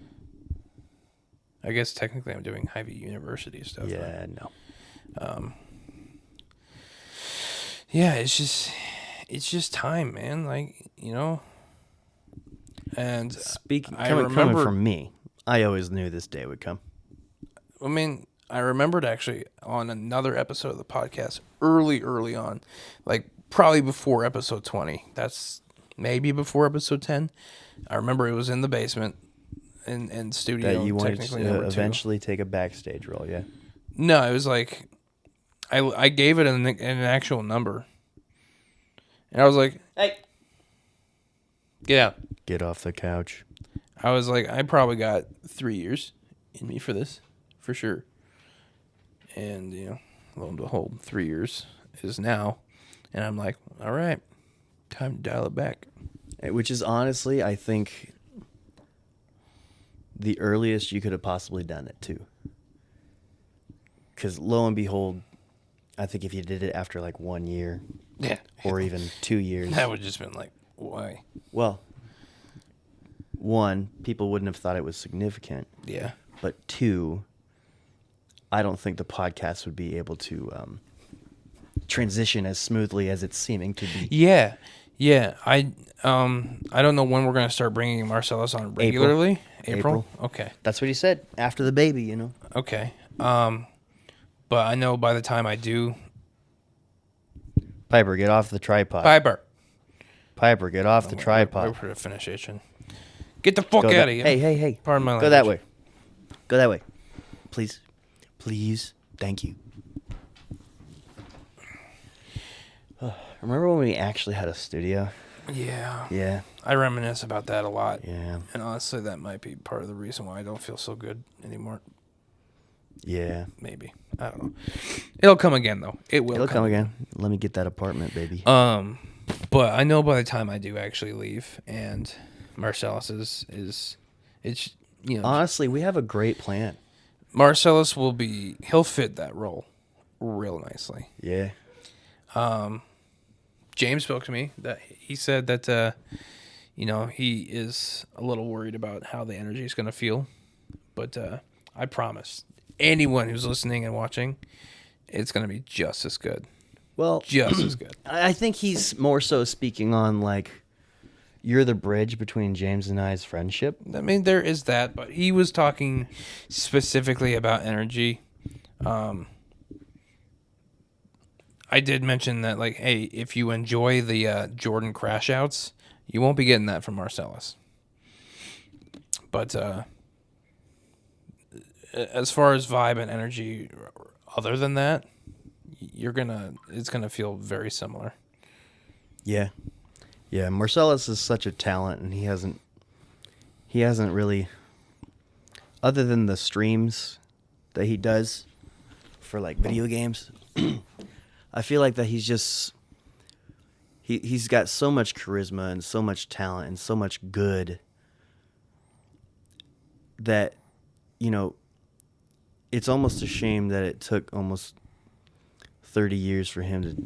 I guess technically I'm doing Hy-Vee University stuff. Yeah, no. Yeah, it's just time, man. Like, and Coming from me, I always knew this day would come. I mean, I remembered actually on another episode of the podcast early on, like probably before episode 20. That's maybe before episode 10. I remember it was in the basement in studio. That you wanted technically to #2. eventually take a backstage role, yeah? No, it was like I gave it an actual number, and I was like, Hey, "Get out." get off the couch. I was like, I probably got 3 years in me for this, for sure. And, lo and behold, 3 years is now. And I'm like, all right, time to dial it back. Which is honestly, I think, the earliest you could have possibly done it, too. Because lo and behold, I think if you did it after like 1 year, Yeah. or even 2 years. That would just been like, why? Well, one, people wouldn't have thought it was significant. Yeah. But two, I don't think the podcast would be able to transition as smoothly as it's seeming to be. Yeah. Yeah. I don't know when we're going to start bringing Marcellus on regularly. April? Okay. That's what he said after the baby, Okay. But I know by the time I do, Piper, get off the tripod. Piper, get off the tripod. Wait for the finishation. Get the fuck Go out that- of here. Hey. Pardon my Go that language. way. Go that way. Please. Please. Thank you. Remember when we actually had a studio? Yeah. Yeah. I reminisce about that a lot. Yeah. And honestly, that might be part of the reason why I don't feel so good anymore. Yeah. Maybe. I don't know. It'll come again, though. It'll come again. Let me get that apartment, baby. But I know by the time I do actually leave, and Marcellus it's Honestly, we have a great plan. Marcellus he'll fit that role real nicely. Yeah. James spoke to me that he said that he is a little worried about how the energy is going to feel, but I promise anyone who's listening and watching, it's going to be just as good. Well, Just as good. I think he's more so speaking on like you're the bridge between James and I's friendship. I mean, there is that, but he was talking specifically about energy. I did mention that, like, hey, if you enjoy the Jordan crash outs, you won't be getting that from Marcellus. But as far as vibe and energy, other than that, it's gonna feel very similar. Yeah. Yeah, Marcellus is such a talent, and he hasn't really, other than the streams that he does for like video games, I feel like that he's got so much charisma and so much talent and so much good that, it's almost a shame that it took almost 30 years for him to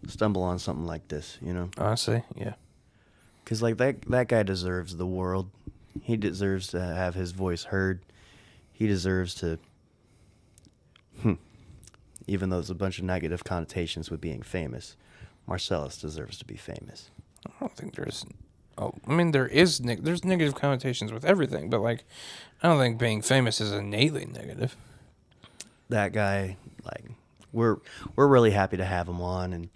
stumble on something like this, Honestly, yeah. Because like that guy deserves the world. He deserves to have his voice heard. He deserves to, even though there's a bunch of negative connotations with being famous, Marcellus deserves to be famous. I don't think there's. Oh, I mean, there's negative connotations with everything, but like, I don't think being famous is innately negative. That guy, like, we're really happy to have him on, and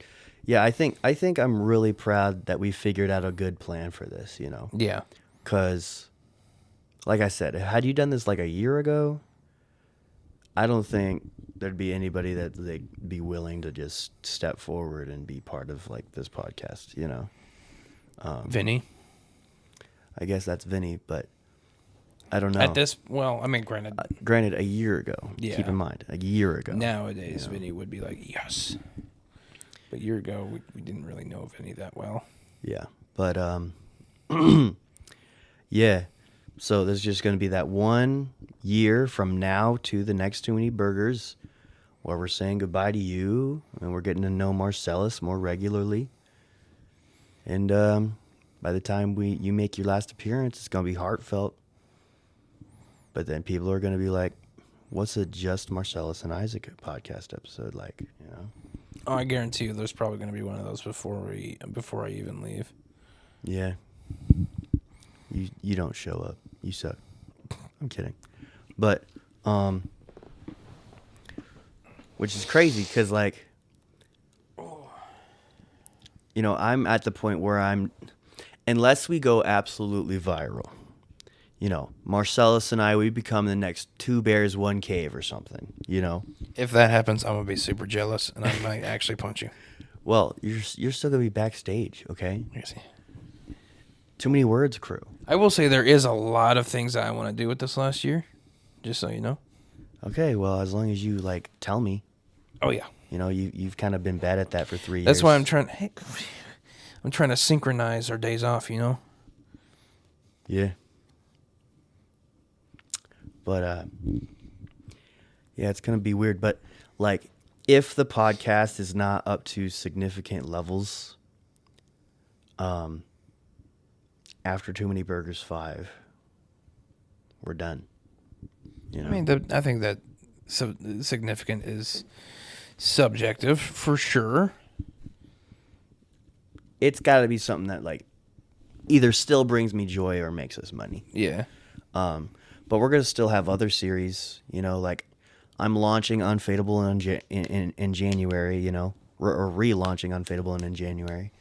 Yeah, I think I'm really proud that we figured out a good plan for this, you know. Yeah. Cuz like I said, had you done this like a year ago, I don't think there'd be anybody that they'd be willing to just step forward and be part of like this podcast, you know. Vinny. I guess that's Vinny, but I don't know. At this, well, I mean, granted, Granted, a year ago. Yeah. Keep in mind, a year ago. nowadays Vinny would be like, yes. But a year ago, we didn't really know Vinny that well. Yeah, but yeah. So there's just going to be that 1 year from now to the next Too Many Burgers, where we're saying goodbye to you, and we're getting to know Marcellus more regularly. And by the time you make your last appearance, it's going to be heartfelt. But then people are going to be like, "What's a Just Marcellus and Isaac podcast episode like?" You know? Oh, I guarantee you, there's probably going to be one of those before I even leave. Yeah. You don't show up. You suck. I'm kidding. But which is crazy cuz like you know, I'm at the point where unless we go absolutely viral. You know, Marcellus and we become the next 2 Bears 1 Cave or something, you know. If that happens, I'm gonna be super jealous, and I might actually punch you. Well, you're still going to be backstage, okay? Let me see. Too Many Words crew. I will say there is a lot of things that I want to do with this last year, just so you know. Okay, well, as long as you like tell me. Oh yeah, You know, you've kind of been bad at that for 3 years. that's why I'm trying. Hey, I'm trying to synchronize our days off. You know. Yeah. But yeah, it's gonna be weird. But like, if the podcast is not up to significant levels, after Too Many Burgers 5, we're done. You know? I mean, I think that significant is subjective for sure. It's got to be something that like either still brings me joy or makes us money. Yeah. But we're gonna still have other series, you know, like I'm launching Unfadable in January, you know, or relaunching Unfadable in January.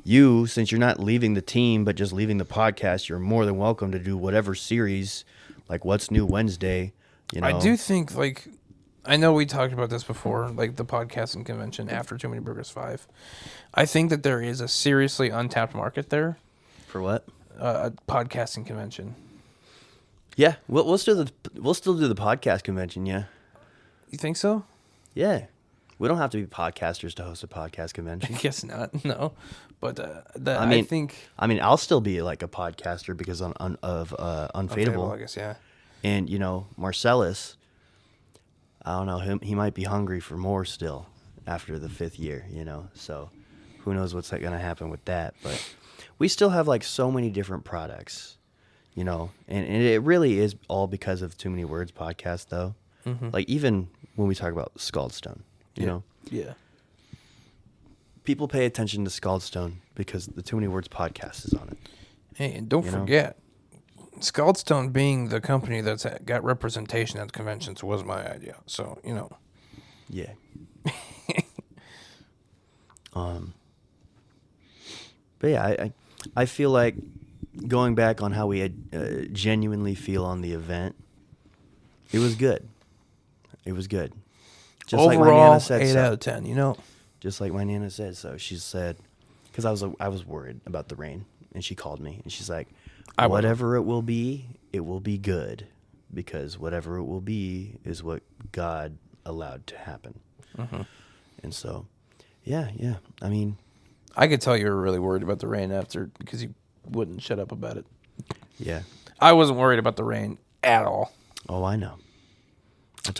You, since you're not leaving the team but just leaving the podcast, you're more than welcome to do whatever series, like What's New Wednesday. You know, I do think, like, I know we talked about this before, like the podcasting convention after Too Many Burgers 5. I think that there is a seriously untapped market there. For what? A podcasting convention. Yeah, we'll still do the podcast convention. Yeah, You think so? yeah. We don't have to be podcasters to host a podcast I convention. guess not. No, but I think I mean, I'll still be like a podcaster because of Unfadable. I guess, yeah. And, you know, Marcellus, I don't know, he might be hungry for more still after the 5th year, you know. So who knows what's going to happen with that. But we still have, like, so many different products, you know. And it really is all because of Too Many Words podcast, though. Mm-hmm. Like, even when we talk about Scaldstone, you know. Yeah. People pay attention to Scaldstone because the Too Many Words podcast is on it. Hey, and don't You know? forget, Scaldstone being the company that's got representation at the conventions was my idea. So, you know. Yeah. But yeah, I feel like going back on how we had genuinely feel on the event, it was good. It was good. Just like my Overall, Nana said 8 so. out of 10, you know. Just like my Nana said so. She said, because I was worried about the rain, and she called me, and she's like, I wasn't. whatever it will be good, because whatever it will be is what God allowed to happen. Mm-hmm. And so, yeah. I mean, I could tell you were really worried about the rain after because you wouldn't shut up about it. yeah. I wasn't worried about the rain at all. Oh, I know.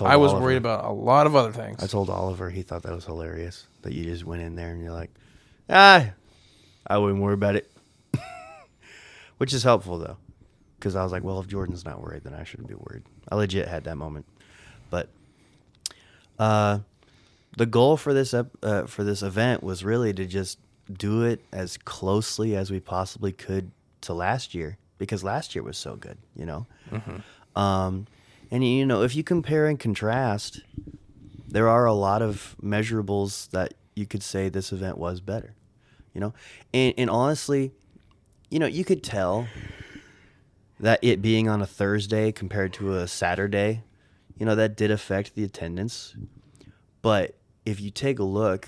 I I was Oliver- worried about a lot of other things. I told Oliver he thought that was hilarious that you just went in there and you're like, I wouldn't worry about it, which is helpful though, because I was like, well, if Jordan's not worried, then I shouldn't be worried. I legit had that moment, but the goal for this event was really to just do it as closely as we possibly could to last year, because last year was so good, you know. Mm-hmm. And, you know, if you compare and contrast, there are a lot of measurables that you could say this event was better, you know? And honestly, you know, you could tell that it being on a Thursday compared to a Saturday, you know, that did affect the attendance. But if you take a look,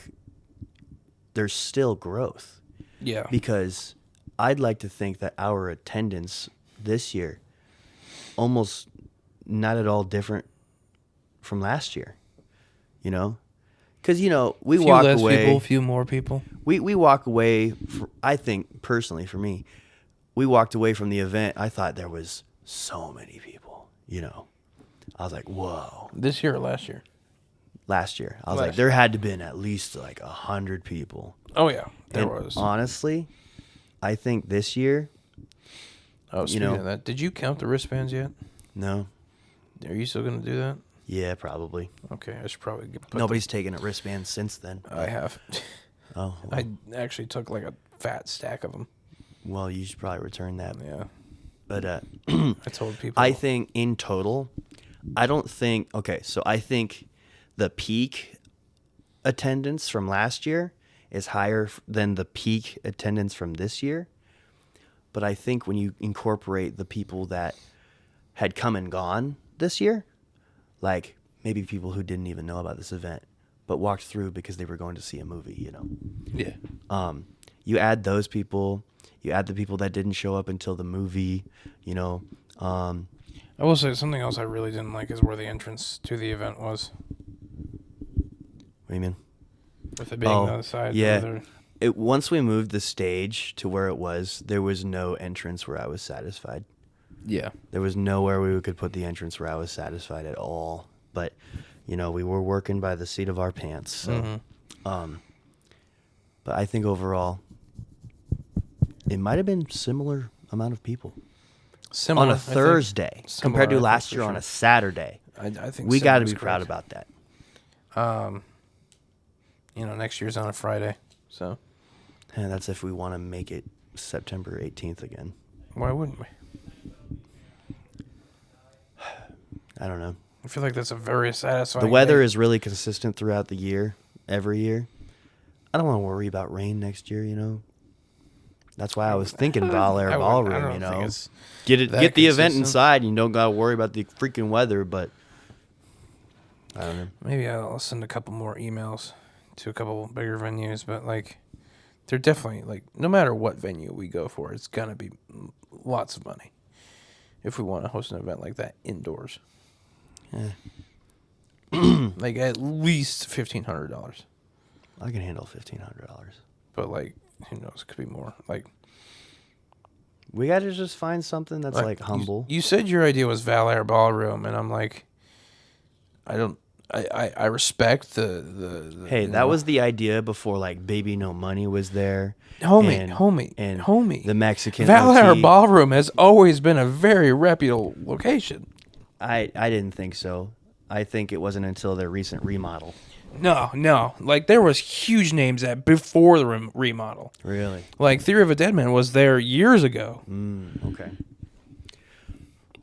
there's still growth. Yeah. Because I'd like to think that our attendance this year almost not at all different from last year, you know? Because, you know, we few walk less away. people, few more people. We walk away, I think, personally, for me, we walked away from the event. I thought there was so many people, you know? I was like, whoa. This year or last year? Last year. I was Last like, there had to been at least like 100 people. Oh, yeah. There And was. honestly, I think this year, Oh, you speaking know- of that, did you count the wristbands yet? no. Are you still going to do that? Yeah, probably. Okay, I should probably put Nobody's taken a wristband since then. I have. Oh, well, I actually took like a fat stack of them. well, you should probably return that. Yeah. But I told people. I think in total, I don't think, okay, so I think the peak attendance from last year is higher than the peak attendance from this year. But I think when you incorporate the people that had come and gone this year, like maybe people who didn't even know about this event, but walked through because they were going to see a movie, you know. Yeah. You add those people, you add the people that didn't show up until the movie, you know. I will say something else I really didn't like is where the entrance to the event was. What do you mean? With it being Oh, the other side. yeah. The other- Once we moved the stage to where it was, there was no entrance where I was satisfied. Yeah. There was nowhere we could put the entrance where I was satisfied at all. But, you know, we were working by the seat of our pants. So, but I think overall, it might have been similar amount of people Similar. on a I think. Thursday Similar, compared I to think, last for year on sure. a Saturday. I think We got to similar's be proud correct. about that. You know, next year's on a Friday, so And that's if we want to make it September 18th again. why wouldn't we? I don't know. I feel like that's a very satisfying. The weather thing. is really consistent throughout the year, every year. I don't want to worry about rain next year, you know. That's why I was thinking Val Air I Ballroom, don't you think know. it's Get that the event consistent. inside, and you don't gotta worry about the freaking weather. But I don't know. Maybe I'll send a couple more emails to a couple bigger venues, but like, they're definitely like, no matter what venue we go for, it's gonna be lots of money if we want to host an event like that indoors. Yeah, Like at least $1,500, I can handle $1,500. but like, who knows? It could be more. Like, We gotta just find something that's like humble. You said your idea was Val Air Ballroom, and I'm like, I respect the Hey, you that know. was the idea before like Baby No Money was there. Homie, and homie. The Mexican Val Air OT. Ballroom has always been a very reputable location. I didn't think so. I think it wasn't until their recent remodel. No. Like, there was huge names at before the remodel. Really? Like, Theory of a Dead Man was there years ago. Okay.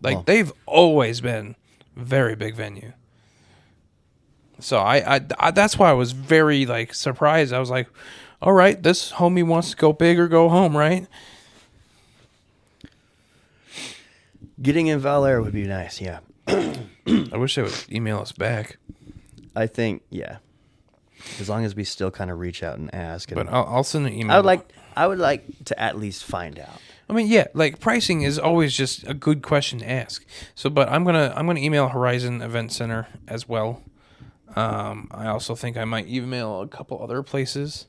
Like, Well. they've always been a very big venue. So, I that's why I was very, like, surprised. I was like, all right, this homie wants to go big or go home, right? Getting in Val Air would be nice, yeah. I wish they would email us back. I think, yeah. As long as we still kind of reach out and ask. And But I'll send an email. I would like to at least find out. I mean, yeah, like pricing is always just a good question to ask. So, but I'm gonna email Horizon Event Center as well. I also think I might email a couple other places,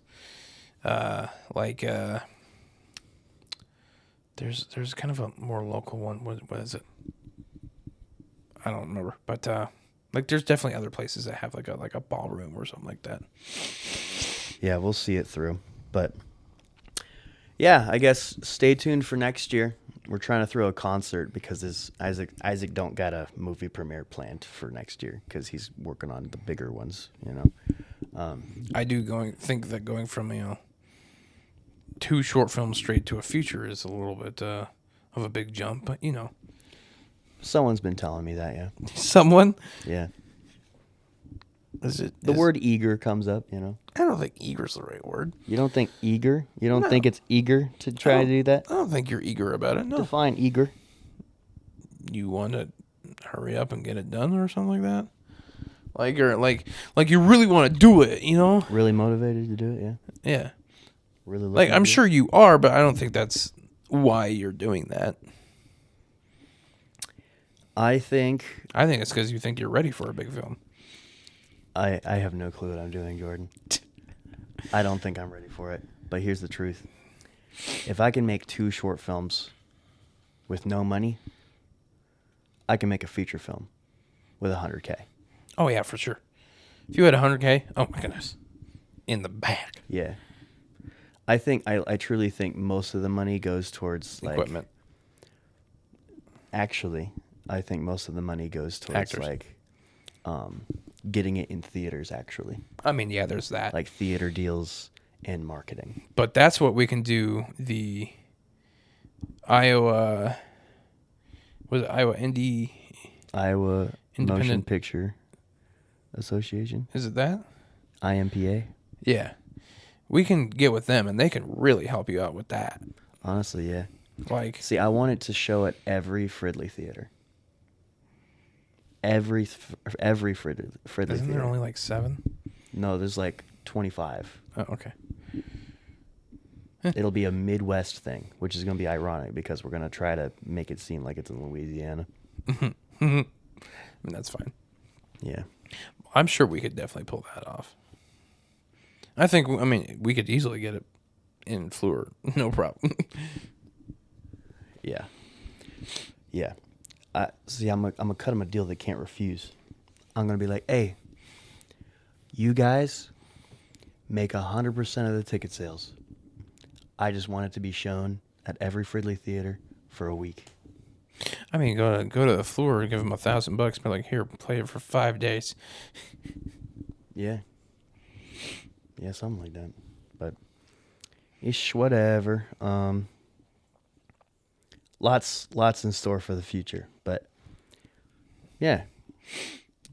there's kind of a more local one. What is it? I don't remember, but like there's definitely other places that have like a ballroom or something like that. Yeah, we'll see it through. But yeah, I guess stay tuned for next year. We're trying to throw a concert because this Isaac don't got a movie premiere planned for next year because he's working on the bigger ones, you know. I do think that going from 2 short films straight to a feature is a little bit of a big jump, but Someone's been telling me that, yeah. someone Yeah. Is it The word eager comes up, you know. I don't think eager's the right word. You don't think eager? You don't No. think it's eager to try to do that? I don't think you're eager about it. No, Define eager. you want to hurry up and get it done or something like that. Like you're like you really want to do it, you know? Really motivated to do it, yeah. Yeah. Really Like looking I'm to do sure you are, but I don't think that's why you're doing that. it. I think I think it's because you think you're ready for a big film. I have no clue what I'm doing, Jordan. I don't think I'm ready for it. But here's the truth. If I can make 2 short films with no money, I can make a feature film with $100K. Oh yeah, for sure. If you had $100K, oh my goodness, in the bag. Yeah. I truly think most of the money goes towards like Equipment. Actually, I think most of the money goes towards Actors. like getting it in theaters actually. I mean, yeah, there's that. Like theater deals and marketing. But that's what we can do. The Iowa Indie? Iowa Motion Independent- Picture Association, Is it that? IMPA. Yeah, we can get with them, and they can really help you out with that. Honestly, yeah. Like, See, I want it to show at every Fridley theater. Every Fridley isn't theater. there only like 7? No, there's like 25. Oh, okay. It'll be a Midwest thing, which is going to be ironic because we're going to try to make it seem like it's in Louisiana. I mean, that's fine. Yeah. I'm sure we could definitely pull that off. I mean, we could easily get it in Fleur. No problem. Yeah. Yeah. See, I'm gonna cut him a deal they can't refuse. I'm gonna be like, hey, you guys make 100% of the ticket sales. I just want it to be shown at every Fridley theater for a week. I mean, go to the Fleur and give them $1,000. Be like, here, play it for 5 days. Yeah. Yeah, something like that. But ish, whatever. Lots in store for the future. But yeah,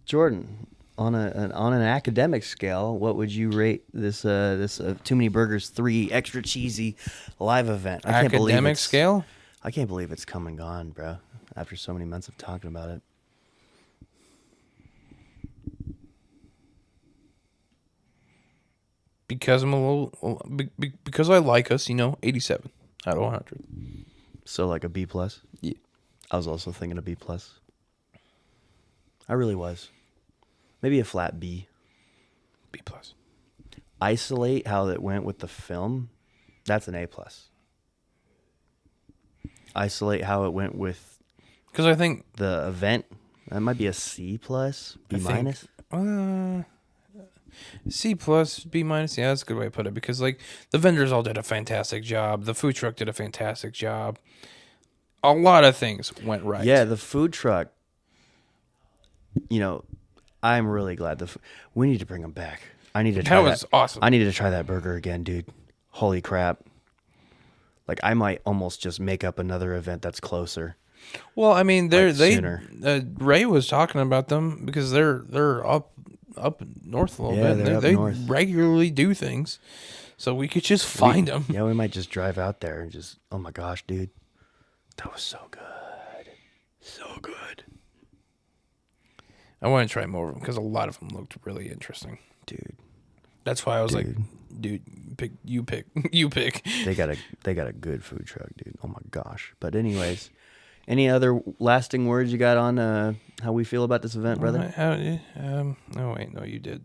Jordan, on an academic scale, what would you rate this Too Many Burgers 3 extra cheesy live event? I can't believe Academic it's- scale? I can't believe it's come and gone, bro. After so many months of talking about it. Because I'm a little, because I like us, 87 out of 100. So like a B plus. Yeah. I was also thinking a B plus. I really was. Maybe a flat B. B plus. Isolate how it went with the film. That's an A plus. Isolate how it went with Because I think, the event. That might be a C plus, B I think- minus. C plus, B minus. Yeah, that's a good way to put it. Because like the vendors all did a fantastic job. The food truck did a fantastic job. A lot of things went right. Yeah, the food truck. I'm really glad we need to bring them back. I need to try that was awesome. I needed to try that burger again, dude. Holy crap. Like I might almost just make up another event that's closer. Well, I mean, sooner. Ray was talking about them because they're up north a little Yeah, bit. they're up They north. regularly do things, so we could just find them. Yeah, we might just drive out there and just, oh my gosh, dude. That was so good. So good. I want to try more of them because a lot of them looked really interesting. Dude. That's why I was like, Dude. dude, you pick. They got a good food truck, dude. Oh my gosh. But anyways, any other lasting words you got on how we feel about this event, brother? Oh wait, no, you did.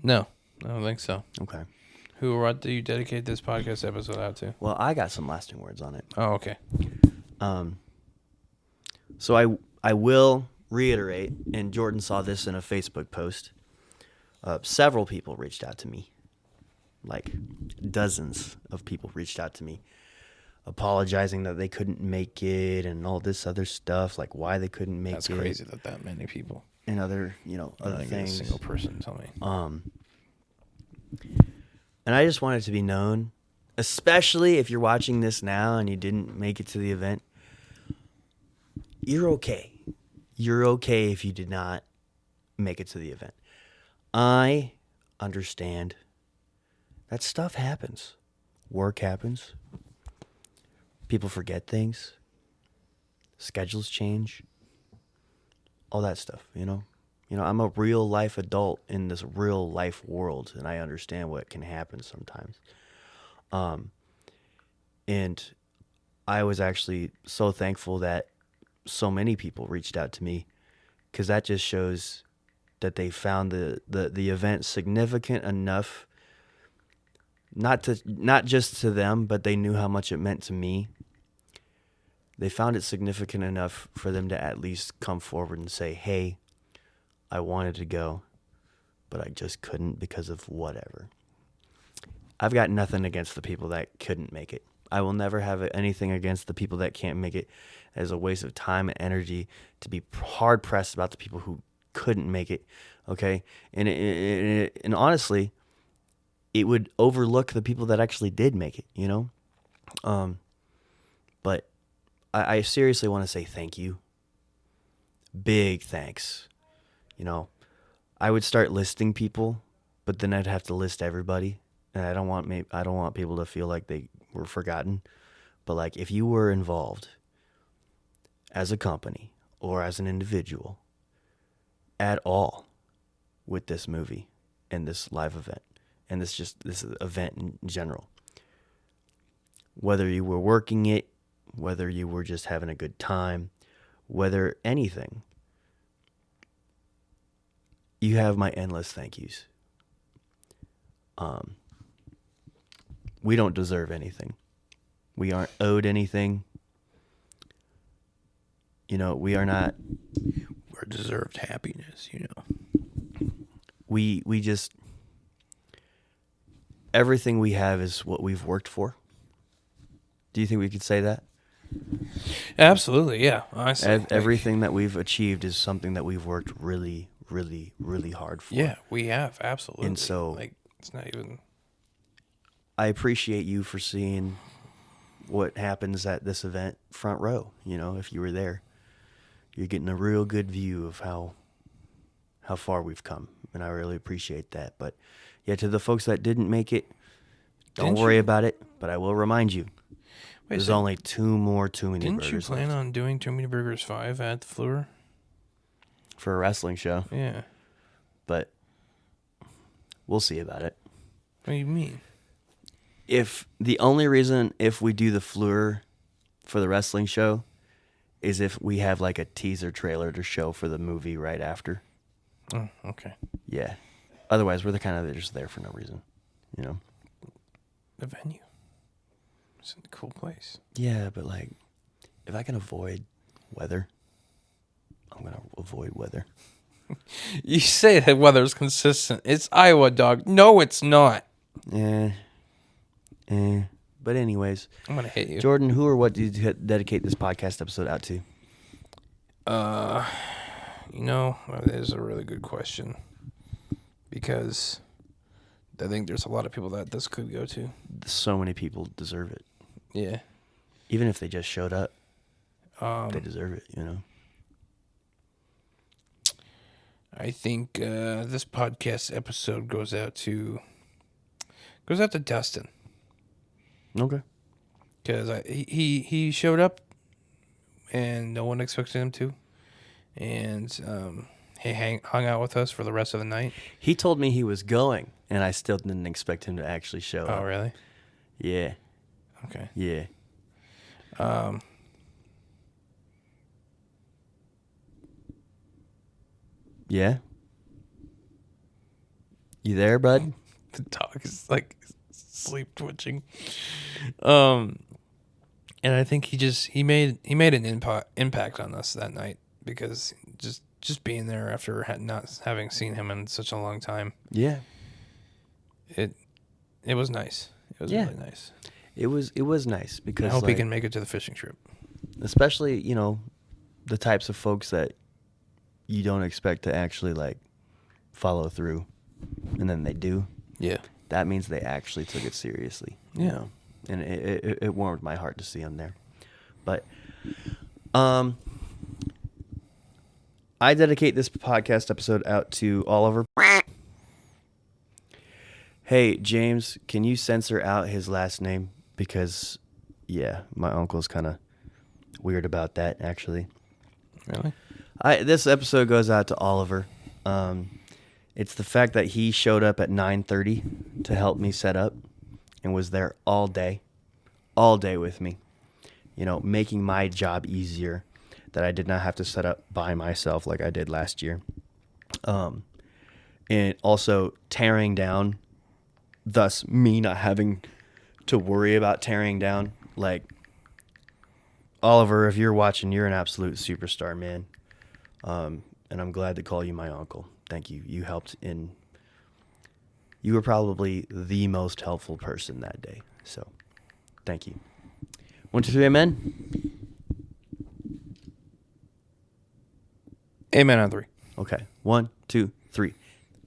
No, I don't think so. Okay. What do you dedicate this podcast episode out to? Well, I got some lasting words on it. Oh, okay. So I will reiterate, and Jordan saw this in a Facebook post. Several people reached out to me. Like dozens of people reached out to me apologizing that they couldn't make it and all this other stuff, like why they couldn't make That's it. crazy that many people. And other, I other think a things. single person tell me. And I just want it to be known, especially if you're watching this now and you didn't make it to the event, you're okay. You're okay if you did not make it to the event. I understand that stuff happens. Work happens. People forget things. Schedules change. All that stuff, you know? You know, I'm a real life adult in this real life world, and I understand what can happen sometimes. And I was actually so thankful that so many people reached out to me, because that just shows that they found the event significant enough, not just to them, but they knew how much it meant to me. They found it significant enough for them to at least come forward and say, hey, I wanted to go, but I just couldn't because of whatever. I've got nothing against the people that couldn't make it. I will never have anything against the people that can't make it, as a waste of time and energy to be hard pressed about the people who couldn't make it. Okay. And honestly, it would overlook the people that actually did make it, you know? But I seriously want to say thank you. Big thanks. You know, I would start listing people, but then I'd have to list everybody. And I don't want people to feel like they were forgotten. But like, if you were involved as a company or as an individual at all with this movie and this live event and this event in general, whether you were working it, whether you were just having a good time, whether anything, you have my endless thank yous. We don't deserve anything. We aren't owed anything. You know, we are not. We're deserved happiness, you know. We just, everything we have is what we've worked for. Do you think we could say that? Absolutely, yeah. Honestly, Everything that we've achieved is something that we've worked really, really, really hard for. Yeah, we have, absolutely. And so, like, it's not even. I appreciate you for seeing what happens at this event front row. You know, if you were there, you're getting a real good view of how far we've come, and I really appreciate that. But yeah, to the folks that didn't make it, don't worry about it. But I will remind you, there's only 2 more Too Many Burgers. Didn't you plan on doing Too Many Burgers 5 at the Fleur? For a wrestling show. Yeah. But we'll see about it. What do you mean? If the only reason if we do the Fleur for the wrestling show is if we have like a teaser trailer to show for the movie right after. Oh, okay. Yeah. Otherwise, we're just there for no reason, you know? The venue. It's a cool place. Yeah, but like, if I can avoid weather, I'm going to avoid weather. You say that weather's consistent. It's Iowa, dog. No, it's not. But anyways, I'm going to hit you. Jordan, who or what do you dedicate this podcast episode out to? You know, that is a really good question. Because I think there's a lot of people that this could go to. So many people deserve it. Yeah. Even if they just showed up, they deserve it, you know? I think this podcast episode goes out to Dustin. Okay. Because he showed up, and no one expected him to, and he hung out with us for the rest of the night. He told me he was going, and I still didn't expect him to actually show up. Oh, really? Yeah. Okay. Yeah. Yeah. You there, bud? The dog is like sleep twitching. And I think he made an impact on us that night, because just being there after not having seen him in such a long time. Yeah. It was nice. It was really nice. It was nice because I hope he can make it to the fishing trip. Especially, you know, the types of folks that you don't expect to actually like follow through, and then they do. Yeah. That means they actually took it seriously. Yeah. You know? And it warmed my heart to see him there. But I dedicate this podcast episode out to Oliver. Hey, James, can you censor out his last name? Because, yeah, my uncle's kind of weird about that, actually. Really? This episode goes out to Oliver. It's the fact that he showed up at 9:30 to help me set up and was there all day with me, making my job easier, that I did not have to set up by myself like I did last year. And also tearing down, thus me not having to worry about tearing down. Like, Oliver, if you're watching, you're an absolute superstar, man. And I'm glad to call you my uncle. Thank you. You helped you were probably the most helpful person that day. So, thank you. 1, 2, 3, amen? Amen on 3. Okay. 1, 2, 3.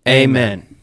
Amen. Amen.